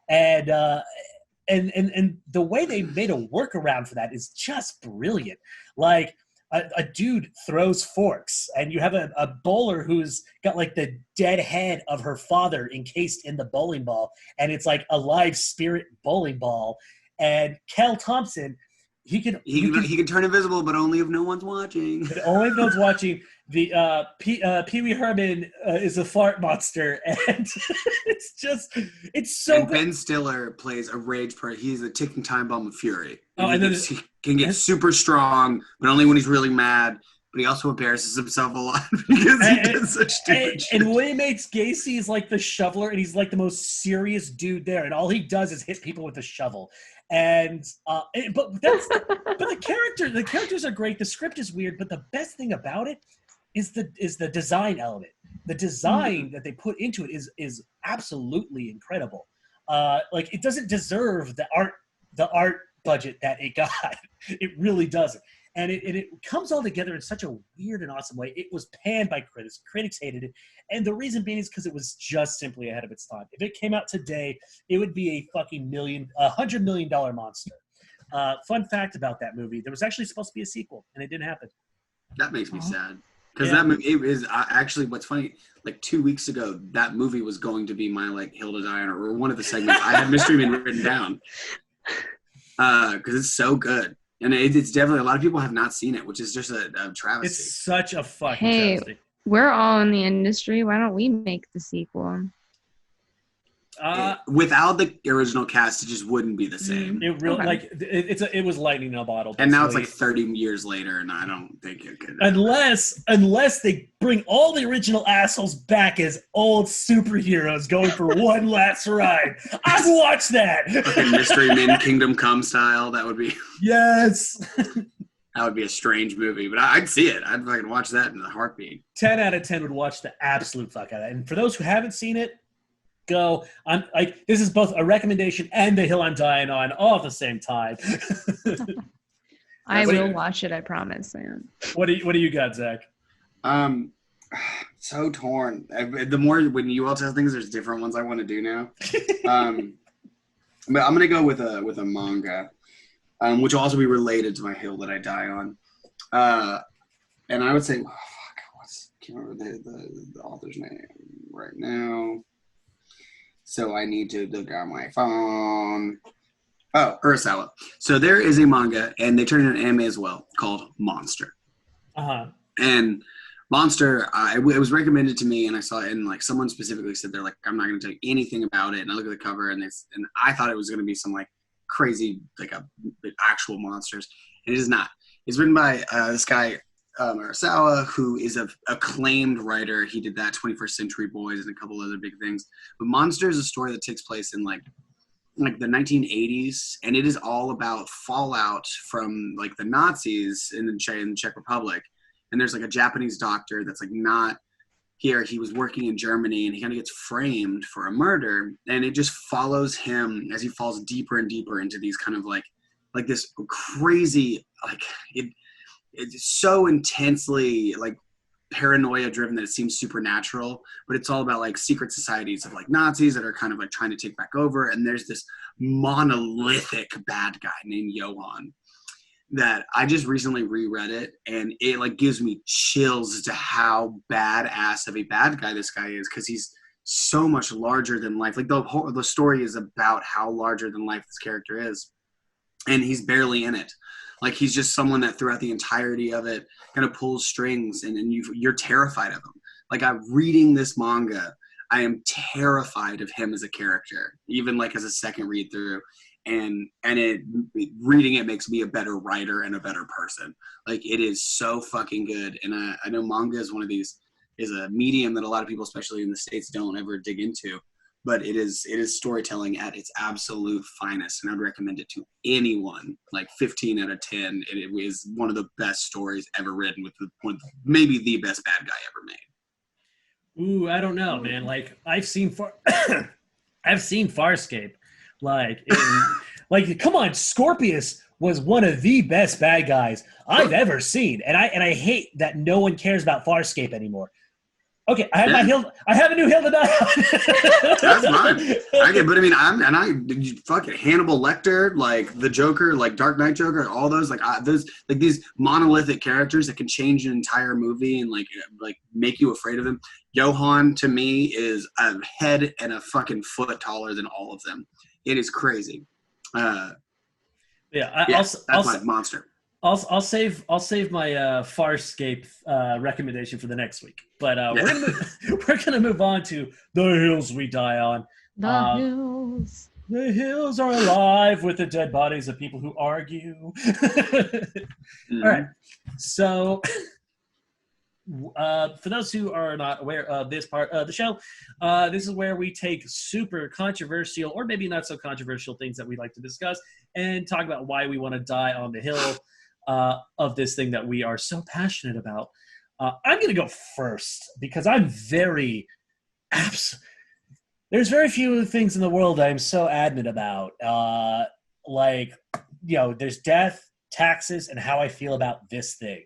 and the way they made a workaround for that is just brilliant. Like a dude throws forks, and you have a bowler who's got like the dead head of her father encased in the bowling ball, and it's like a live spirit bowling ball. And Kel Thompson, he can turn invisible, but only if no one's watching. but only if no one's watching. The Pee Wee Herman is a fart monster, and it's so And good. Ben Stiller plays a rage part. He's a ticking time bomb of fury. Oh, and then he can get super strong, but only when he's really mad. but he also embarrasses himself a lot because he does such stupid shit. And William H. Gacy is like the shoveler, and he's like the most serious dude there, and all he does is hit people with a shovel. And but the characters are great. The script is weird, but the best thing about it is the design element. The design that they put into it is absolutely incredible. Like it doesn't deserve the art budget that it got. It really doesn't. And it comes all together in such a weird and awesome way. It was panned by critics. Critics hated it. And the reason being is because it was just simply ahead of its time. If it came out today, it would be a fucking $100 million monster. Fun fact about that movie, there was actually supposed to be a sequel, and it didn't happen. That makes me sad. Because that movie is actually, what's funny, like 2 weeks ago, that movie was going to be my like Hill to Die On, or one of the segments. I had Mystery Men written down. Because it's so good. And it's definitely, a lot of people have not seen it, which is just a travesty. It's such a fucking travesty. We're all in the industry. Why don't we make the sequel? Without the original cast, it just wouldn't be the same. It really it was lightning in a bottle. And now it's like 30 years later, and I don't think it could. Unless they bring all the original assholes back as old superheroes going for one last ride. I'd watch that. Fucking Mystery Men Kingdom Come style. That would be. Yes. That would be a strange movie, but I'd see it. I'd fucking watch that in a heartbeat. 10 out of 10 would watch the absolute fuck out of that. And for those who haven't seen it, go. I'm like, this is both a recommendation and the hill I'm dying on all at the same time. I will watch it, I promise, man. What do you got, Zach? So torn. The more when you all tell things, there's different ones I want to do now. But I'm gonna go with a manga, which will also be related to my hill that I die on. And I would say, can't remember the author's name right now. So I need to look on my phone. Oh, Urasawa. So there is a manga, and they turned it into an anime as well, called Monster. And Monster, it was recommended to me, and I saw it, and like someone specifically said they're like, I'm not going to tell you anything about it. And I look at the cover, and I thought it was going to be some like crazy, like actual monsters, and it is not. It's written by this guy Urasawa, who is an acclaimed writer. He did that 21st Century Boys and a couple other big things. But Monster is a story that takes place in like the 1980s, and it is all about fallout from like the Nazis in the Czech Republic. And there's like a Japanese doctor that's like not here. He was working in Germany, and he kind of gets framed for a murder, and it just follows him as he falls deeper and deeper into these kind of like this crazy, like it's so intensely like paranoia driven that it seems supernatural, but it's all about like secret societies of like Nazis that are kind of like trying to take back over. And there's this monolithic bad guy named Johann that I just recently reread it, and it like gives me chills as to how badass of a bad guy this guy is, because he's so much larger than life. Like the story is about how larger than life this character is, and he's barely in it. Like he's just someone that throughout the entirety of it kind of pulls strings, and you're terrified of him. Like I'm reading this manga, I am terrified of him as a character, even like as a second read through. And reading it makes me a better writer and a better person. Like it is so fucking good. And I know manga is is a medium that a lot of people, especially in the States, don't ever dig into. But it is storytelling at its absolute finest, and I'd recommend it to anyone. Like 15 out of 10. It is one of the best stories ever written, with maybe the best bad guy ever made. Ooh, I don't know, man. Like I've seen Farscape. Like come on, Scorpius was one of the best bad guys I've ever seen, and I hate that no one cares about Farscape anymore. Okay, I have a new hill to die on. That's mine. But I mean, fucking Hannibal Lecter, like the Joker, like Dark Knight Joker, all those these monolithic characters that can change an entire movie and like make you afraid of them. Johann to me is a head and a fucking foot taller than all of them. It is crazy. That's my monster. I'll save my Farscape recommendation for the next week. But we're gonna move on to the hills we die on. The hills. The hills are alive with the dead bodies of people who argue. All right. So For those who are not aware of this part of the show, this is where we take super controversial or maybe not so controversial things that we like to discuss and talk about why we want to die on the hill of this thing that we are so passionate about. I'm going to go first because I'm very there's very few things in the world I'm so adamant about. There's death, taxes, and how I feel about this thing.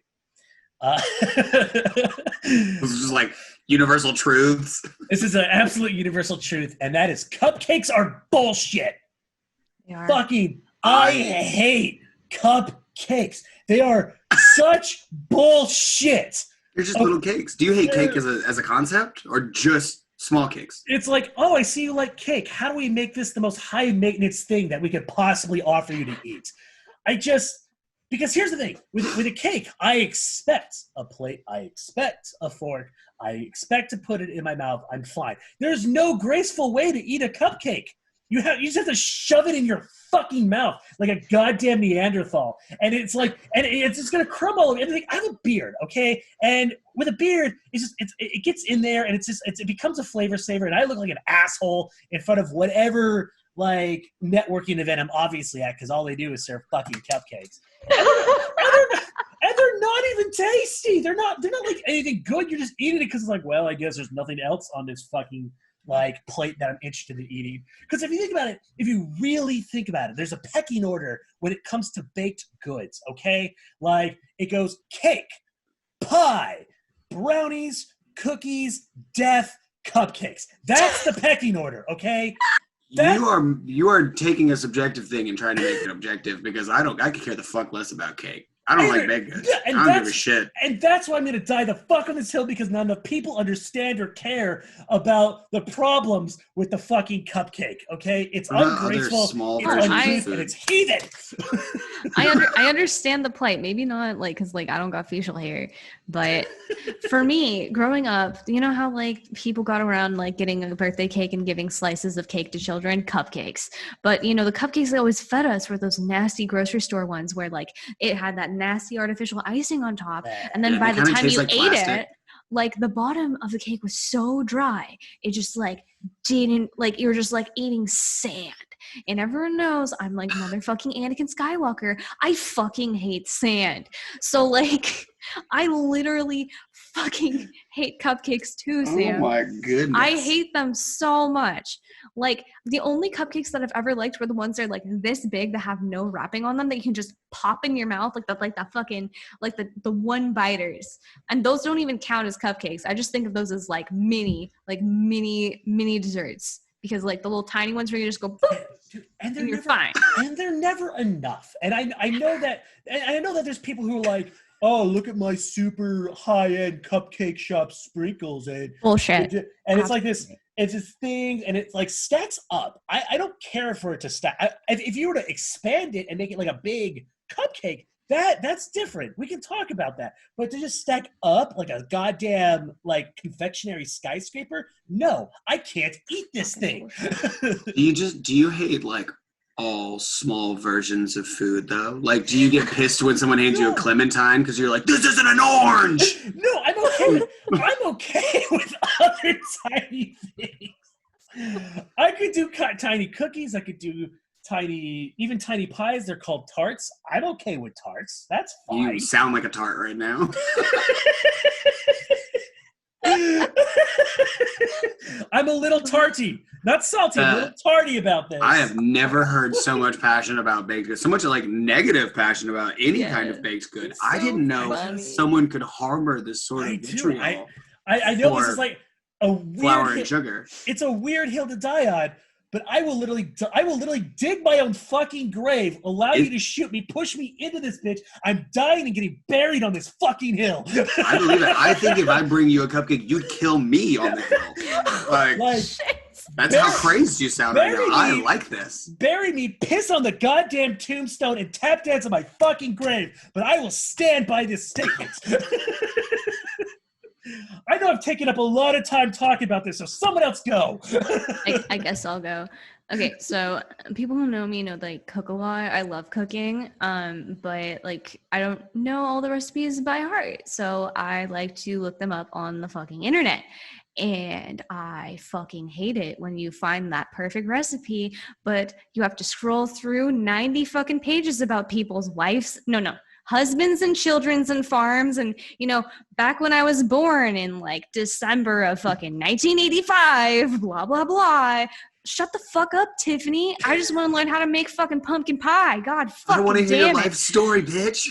This is just like universal truths. This is an absolute universal truth, and that is cupcakes are bullshit. They are. Fucking, I hate cupcakes. They are such bullshit. They're just little cakes. Do you hate cake as a concept or just small cakes? It's like, oh, I see you like cake. How do we make this the most high maintenance thing that we could possibly offer you to eat? Because here's the thing. With a cake, I expect a plate. I expect a fork. I expect to put it in my mouth. I'm fine. There's no graceful way to eat a cupcake. You just have to shove it in your fucking mouth like a goddamn Neanderthal. And it's like, and it's just going to crumble. And like, I have a beard, okay? And with a beard, it gets in there and it becomes a flavor saver. And I look like an asshole in front of whatever like networking event I'm obviously at because all they do is serve fucking cupcakes. And they're not even tasty. They're not like anything good. You're just eating it because it's like, well, I guess there's nothing else on this fucking like plate that I'm interested in eating. Because if you think about it, if you really think about it, there's a pecking order when it comes to baked goods, okay? Like it goes cake, pie, brownies, cookies, death, cupcakes. That's the pecking order, okay? You are taking a subjective thing and trying to make it objective because I could care the fuck less about cake. I don't like baked goods. I don't give a shit. And that's why I'm going to die the fuck on this hill because not enough people understand or care about the problems with the fucking cupcake, okay? It's ungraceful, it's uncouth, and it's heathen. I understand the plight. Maybe not like because like I don't got facial hair, but for me, growing up, you know how like people got around like getting a birthday cake and giving slices of cake to children, cupcakes. But you know the cupcakes they always fed us were those nasty grocery store ones where like it had that nasty artificial icing on top, and then by the time you ate it, like the bottom of the cake was so dry, it just like didn't like you were just like eating sand. And everyone knows I'm like motherfucking Anakin Skywalker. I fucking hate sand. So like I literally fucking hate cupcakes too, Sam. Oh my goodness. I hate them so much. Like the only cupcakes that I've ever liked were the ones that are like this big that have no wrapping on them that you can just pop in your mouth like that fucking like the one biters. And those don't even count as cupcakes. I just think of those as like mini desserts. Because like the little tiny ones where you just go boop, dude, and you're fine. And they're never enough. And I know that there's people who are like, oh, look at my super high-end cupcake shop sprinkles and bullshit. And it's like this, it's this thing, and it like stacks up. I don't care for it to stack. If you were to expand it and make it like a big cupcake, that's different. We can talk about that. But to just stack up like a goddamn like confectionery skyscraper, no, I can't eat this thing. Do you hate like all small versions of food though? Like, do you get pissed when someone hands you a clementine because you're like, this isn't an orange? No, I'm okay with other tiny things. I could do tiny cookies. I could do tiny pies. They're called tarts. I'm okay with tarts. That's fine. You sound like a tart right now. I'm a little tarty, not salty. I'm a little tarty about this. I have never heard so much passion about baked goods, so much like negative passion about any kind of baked good. I didn't know someone could harbor this sort of vitriol. I know this is like a weird flour and sugar. It's a weird hill to die on. But I will literally dig my own fucking grave, allow you to shoot me, push me into this bitch. I'm dying and getting buried on this fucking hill. I believe it. I think if I bring you a cupcake, you'd kill me on the hill. Like that's how crazy you sound right now. I like this. Bury me, piss on the goddamn tombstone, and tap dance on my fucking grave. But I will stand by this statement. I know I've taken up a lot of time talking about this, so someone else go. I guess I'll go. Okay, so people who know me know that I cook a lot. I love cooking, but like I don't know all the recipes by heart. So I like to look them up on the fucking internet. And I fucking hate it when you find that perfect recipe, but you have to scroll through 90 fucking pages about people's wives. No, husbands and children's and farms. And, back when I was born in like December of fucking 1985, blah, blah, blah. Shut the fuck up, Tiffany. I just want to learn how to make fucking pumpkin pie. God fucking I don't want to hear your damn life it. story, bitch.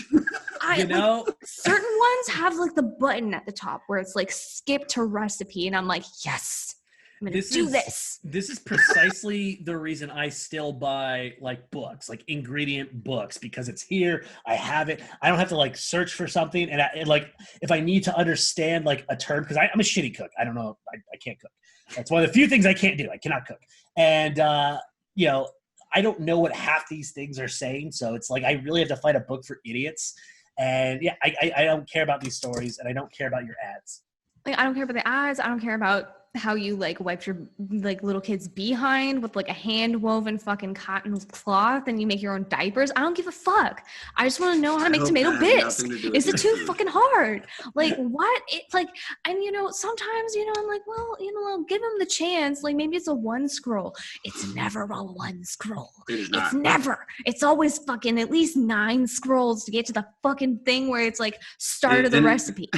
Certain ones have like the button at the top where it's like skip to recipe. And I'm like, yes, I'm going to do this. This is precisely the reason I still buy like books, like ingredient books, because it's here. I have it. I don't have to like search for something. And like, if I need to understand like a term, because I'm a shitty cook. I don't know. I can't cook. That's one of the few things I can't do. I cannot cook. And, I don't know what half these things are saying. So it's like, I really have to find a book for idiots. And yeah, I don't care about these stories, and I don't care about your ads. Like, I don't care about the ads. I don't care about how you like wiped your like little kid's behind with like a hand woven fucking cotton cloth and you make your own diapers. I don't give a fuck. I just want to know how to make tomato bisque. Is it too fucking hard? Like what? It like, and sometimes, I'm like, well, I'll give them the chance. Like maybe it's a one scroll. It's never a one scroll. It's never. It's always fucking at least 9 scrolls to get to the fucking thing where it's like start of the recipe.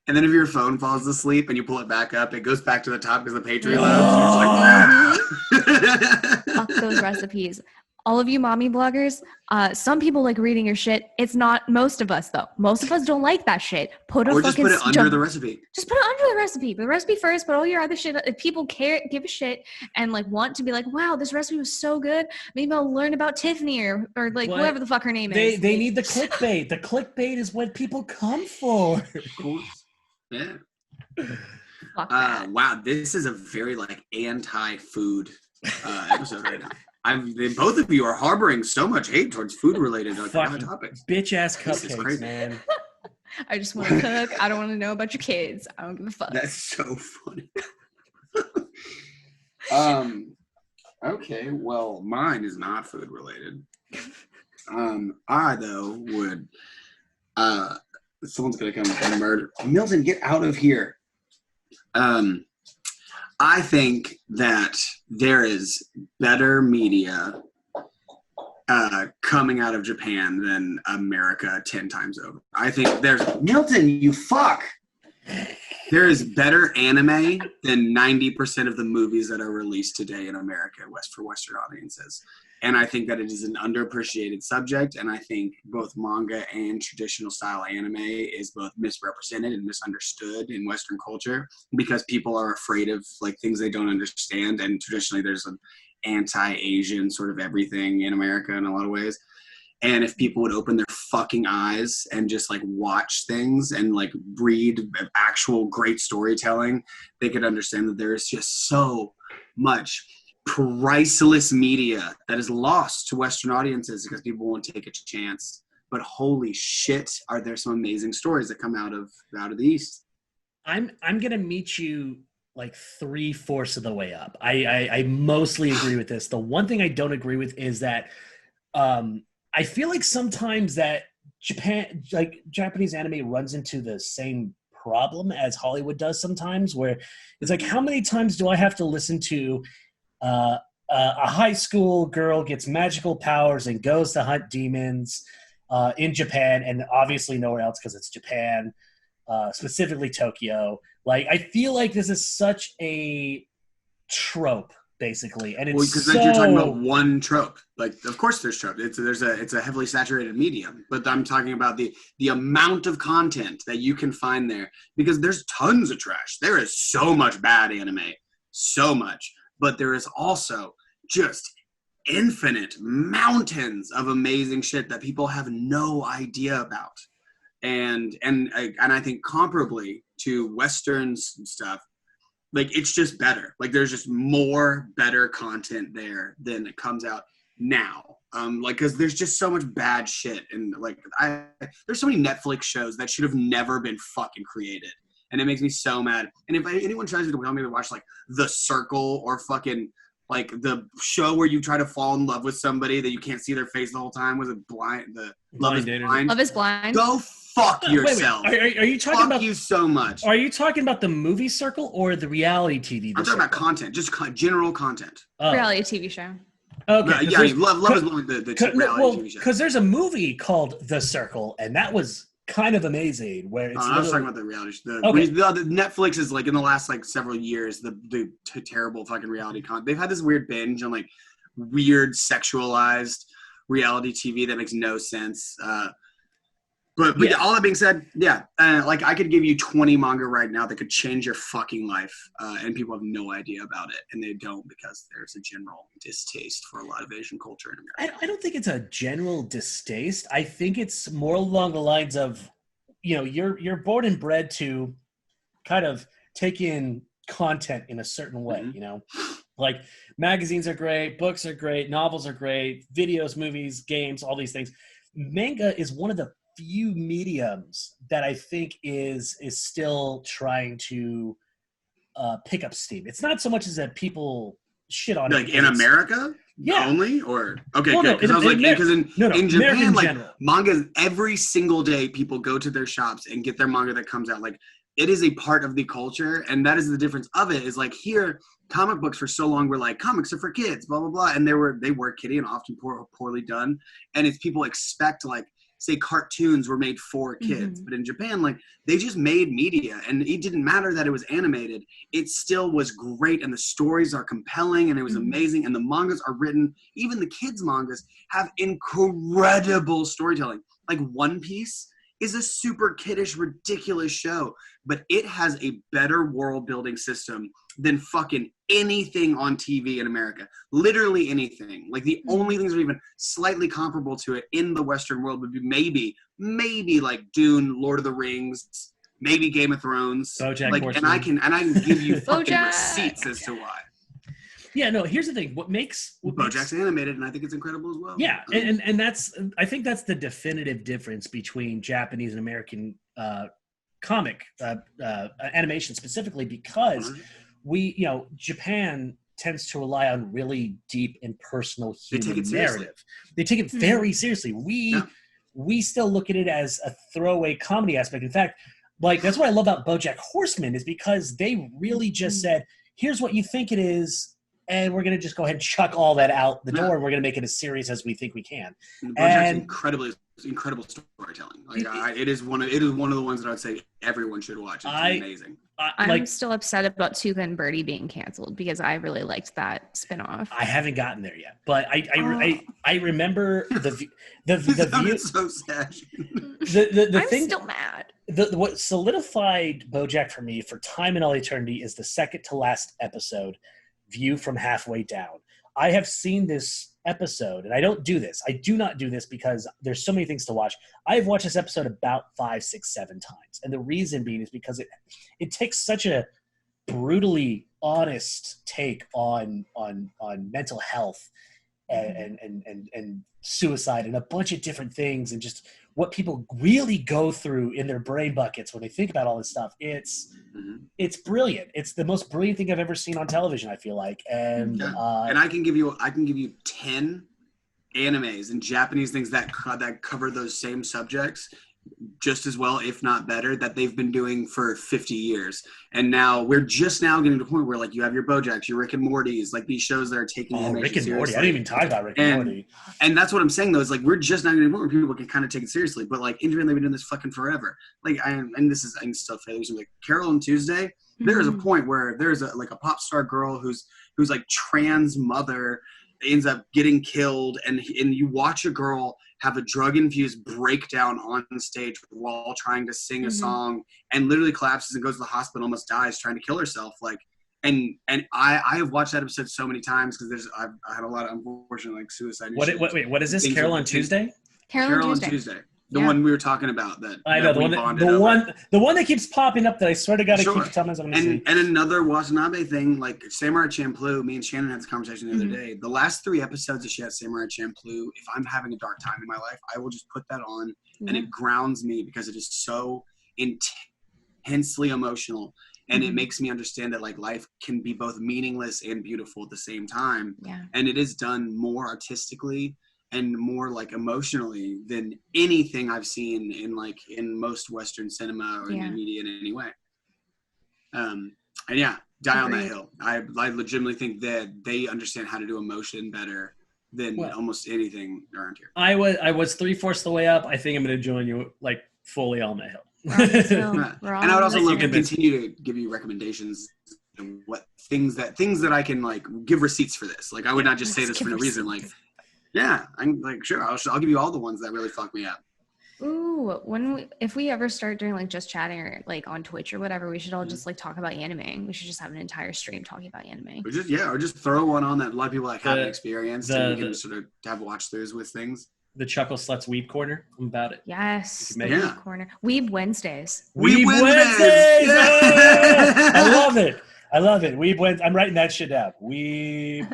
And then if your phone falls asleep and you pull it back up, it goes back to the top because the page reloads. Fuck those recipes. All of you mommy bloggers, some people like reading your shit. It's not most of us, though. Most of us don't like that shit. Just put it under the recipe. Just put it under the recipe. Put the recipe first, but all your other shit, if people care, give a shit, and like want to be like, wow, this recipe was so good. Maybe I'll learn about Tiffany or like whatever the fuck her name is. They need the clickbait. The clickbait is what people come for. Yeah. Wow, this is a very like anti-food episode right now. Both of you are harboring so much hate towards food-related topics. Bitch-ass cupcakes, man. I just want to cook. I don't want to know about your kids. I don't give a fuck. That's so funny. Okay, well, mine is not food-related. I, though, would... someone's gonna come and murder Milton. Get out of here. I think that there is better media coming out of Japan than America 10 times over. I think there's Milton, you fuck. There is better anime than 90% of the movies that are released today in America for Western audiences. And I think that it is an underappreciated subject. And I think both manga and traditional style anime is both misrepresented and misunderstood in Western culture because people are afraid of like things they don't understand. And traditionally there's an anti-Asian sort of everything in America in a lot of ways. And if people would open their fucking eyes and just like watch things and like read actual great storytelling, they could understand that there is just so much priceless media that is lost to Western audiences because people won't take a chance. But holy shit, are there some amazing stories that come out of the East? I'm gonna meet you like 3/4 of the way up. I mostly agree with this. The one thing I don't agree with is that I feel like sometimes that Japanese anime runs into the same problem as Hollywood does sometimes, where it's like, how many times do I have to listen to a high school girl gets magical powers and goes to hunt demons in Japan and obviously nowhere else because it's Japan, specifically Tokyo. Like, I feel like this is such a trope, basically, and it's because you're talking about one trope. Like, of course, there's trope. It's a heavily saturated medium, but I'm talking about the amount of content that you can find there because there's tons of trash. There is so much bad anime, so much, but there is also just infinite mountains of amazing shit that people have no idea about, and I think comparably to Western stuff. Like, it's just better. Like, there's just more better content there than it comes out now. Like, because there's just so much bad shit. And, like, there's so many Netflix shows that should have never been fucking created. And it makes me so mad. And if anyone tries to tell me to watch, like, The Circle or fucking Like the show where you try to fall in love with somebody that you can't see their face the whole time. Was it Blind? The Love is Blind. Love is Blind. Go fuck yourself. Wait. Are you talking about? Fuck you so much. Are you talking about the movie Circle or the reality TV? I'm talking about content, just general content. Oh. Reality TV show. Okay. Yeah, Love is Blind. The reality TV show. Because there's a movie called The Circle, and that was kind of amazing. Where it's I was talking about the reality show. Okay. The Netflix is like in the last like several years the terrible fucking reality content. They've had this weird binge on like weird sexualized reality TV that makes no sense. But yeah, all that being said, like I could give you 20 manga right now that could change your fucking life, and people have no idea about it, and they don't because there's a general distaste for a lot of Asian culture in America. I don't think it's a general distaste. I think it's more along the lines of, you're born and bred to kind of take in content in a certain way, Like magazines are great, books are great, novels are great, videos, movies, games, all these things. Manga is one of the few mediums that I think is still trying to pick up steam. It's not so much as that people shit on like it. in America only, or okay, well, good, because I was like, because in Japan, like general. Manga, every single day people go to their shops and get their manga that comes out. Like it is a part of the culture, and that is the difference of it. Is like here, comic books for so long were like comics are for kids, blah blah blah, and they were kiddie and often poorly done, and it's people expect like. Say cartoons were made for kids, but in Japan, like they just made media, and it didn't matter that it was animated. It still was great, and the stories are compelling, and it was amazing, and the mangas are written. Even the kids' mangas have incredible storytelling. Like One Piece is a super kiddish, ridiculous show, but it has a better world building system than fucking anything on TV in America. Literally anything. Like the only things that are even slightly comparable to it in the Western world would be maybe like Dune, Lord of the Rings, maybe Game of Thrones. BoJack like, Horseman. and I can give you fucking receipts as to why. Yeah, no, here's the thing. BoJack's animated, and I think it's incredible as well. Yeah, and I think that's the definitive difference between Japanese and American comic animation specifically, because Japan tends to rely on really deep and personal human narrative. They take it very seriously. We still look at it as a throwaway comedy aspect. In fact, like that's what I love about BoJack Horseman is because they really just said, here's what you think it is, and we're going to just go ahead and chuck all that out the door, and we're going to make it as serious as we think we can. And incredible storytelling. Like it is one of the ones that I'd say everyone should watch. It's amazing. I'm still upset about Tooth and Birdie being canceled because I really liked that spinoff. I haven't gotten there yet, but I remember the view. So sad. I'm thing, still mad. What solidified BoJack for me for time and all eternity is the second to last episode, View from Halfway Down. I have seen this episode, and I don't do this. I do not do this because there's so many things to watch. I've watched this episode about 5, 6, 7 times, and the reason being is because it takes such a brutally honest take on mental health and suicide and a bunch of different things, and just what people really go through in their brain buckets when they think about all this stuff. It's brilliant. It's the most brilliant thing I've ever seen on television, I feel like. And and I can give you 10 animes and Japanese things that cover those same subjects just as well, if not better, that they've been doing for 50 years. And now we're just now getting to the point where like you have your BoJacks, your Rick and Morty's, like these shows that are taking Rick and Morty. I didn't even talk about Rick and Morty. And that's what I'm saying though, is like we're just not getting to the point where people can kind of take it seriously. But like in Japan, they've been doing this fucking forever. Like I can still say this, like Carol and Tuesday, there is a point where there's a pop star girl who's like trans mother ends up getting killed, and you watch a girl have a drug-infused breakdown on stage while trying to sing a song, and literally collapses and goes to the hospital, almost dies trying to kill herself. Like, and I have watched that episode so many times because I had a lot of unfortunate like suicide. What is this? Carol on Tuesday? Carol on Tuesday. The one we were talking about I know the one that keeps popping up that I swear to God I keep telling myself I'm gonna see. And another Watanabe thing, like Samurai Champloo, me and Shannon had this conversation the other day. The last 3 episodes that she had Samurai Champloo, if I'm having a dark time in my life, I will just put that on and it grounds me because it is so intensely emotional. and it makes me understand that like life can be both meaningless and beautiful at the same time. Yeah. And it is done more artistically and more like emotionally than anything I've seen in most Western cinema or in media in any way. And yeah, die on that hill. I legitimately think that they understand how to do emotion better than almost anything around here. I was 3/4 the way up. I think I'm going to join you like fully on that hill. And I would also love to continue to give you recommendations and what things that I can like give receipts for this. Like I would not just say this for no reason. Like, yeah, I'm like, sure, I'll give you all the ones that really fuck me up. Ooh, if we ever start doing like just chatting or like on Twitch or whatever, we should all just like talk about anime. We should just have an entire stream talking about anime. Or just throw one on that a lot of people like haven't experienced, and we can sort of have watch throughs with things. The Chuckle Sluts Weeb Corner. I'm about it. Yes, the Weeb Corner. Weeb Wednesdays. Weeb Wednesdays! Oh, I love it. Weeb Wednesdays. I'm writing that shit down. Weeb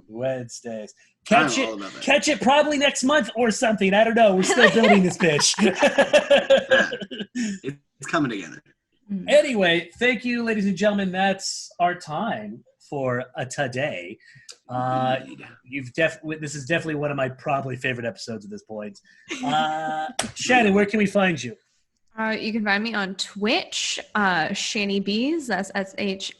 Wednesdays. Catch it probably next month or something. I don't know. We're still building this bitch. It's coming together. Anyway, thank you, ladies and gentlemen. That's our time for today. This is definitely one of my probably favorite episodes at this point. Shannon, where can we find you? You can find me on Twitch, ShaniBeez. That's ShaniBeez.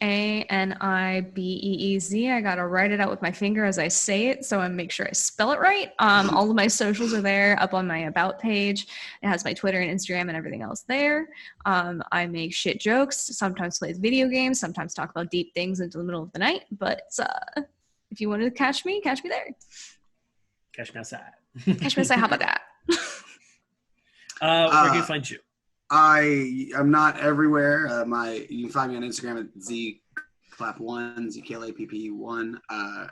I gotta write it out with my finger as I say it, so I make sure I spell it right. All of my socials are there, up on my About page. It has my Twitter and Instagram and everything else there. I make shit jokes, sometimes play video games, sometimes talk about deep things into the middle of the night. But if you want to catch me there. Catch me outside. Catch me outside. How about that? Where can you find you? I'm not everywhere. You can find me on Instagram at zclap1, zklapp1,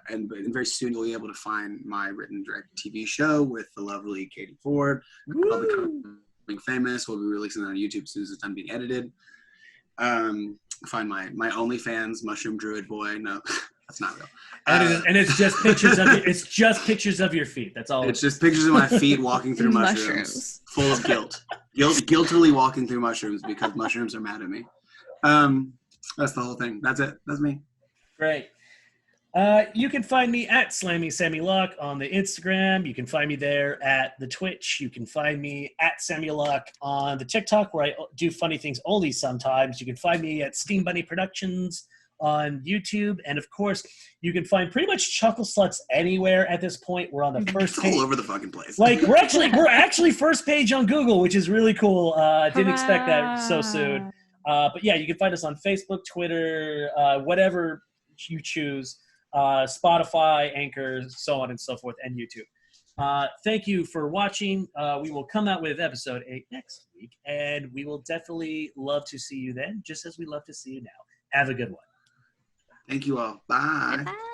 and very soon you'll be able to find my written direct TV show with the lovely Katie Ford. I'll be becoming famous. We'll be releasing it on YouTube as soon as it's done being edited. Find my OnlyFans, Mushroom Druid Boy. No, that's not real. And it's just pictures of it's just pictures of your feet. That's all. It's just pictures of my feet walking through mushrooms, full of guilt. Guiltily walking through mushrooms because mushrooms are mad at me. That's the whole thing. That's it. That's me. Great. You can find me at Slamming Sammy Luck on the Instagram. You can find me there at the Twitch. You can find me at Sammy Luck on the TikTok, where I do funny things only sometimes. You can find me at Steam Bunny Productions on YouTube, and of course you can find pretty much Chuckle Sluts anywhere at this point. We're on the first page, all over the fucking place. Like we're actually first page on Google, which is really cool. Didn't expect that so soon. But yeah, you can find us on Facebook, Twitter, whatever you choose, Spotify, Anchor, so on and so forth, and YouTube. Thank you for watching. We will come out with episode 8 next week, and we will definitely love to see you then, just as we love to see you now. Have a good one. Thank you all. Bye. Bye.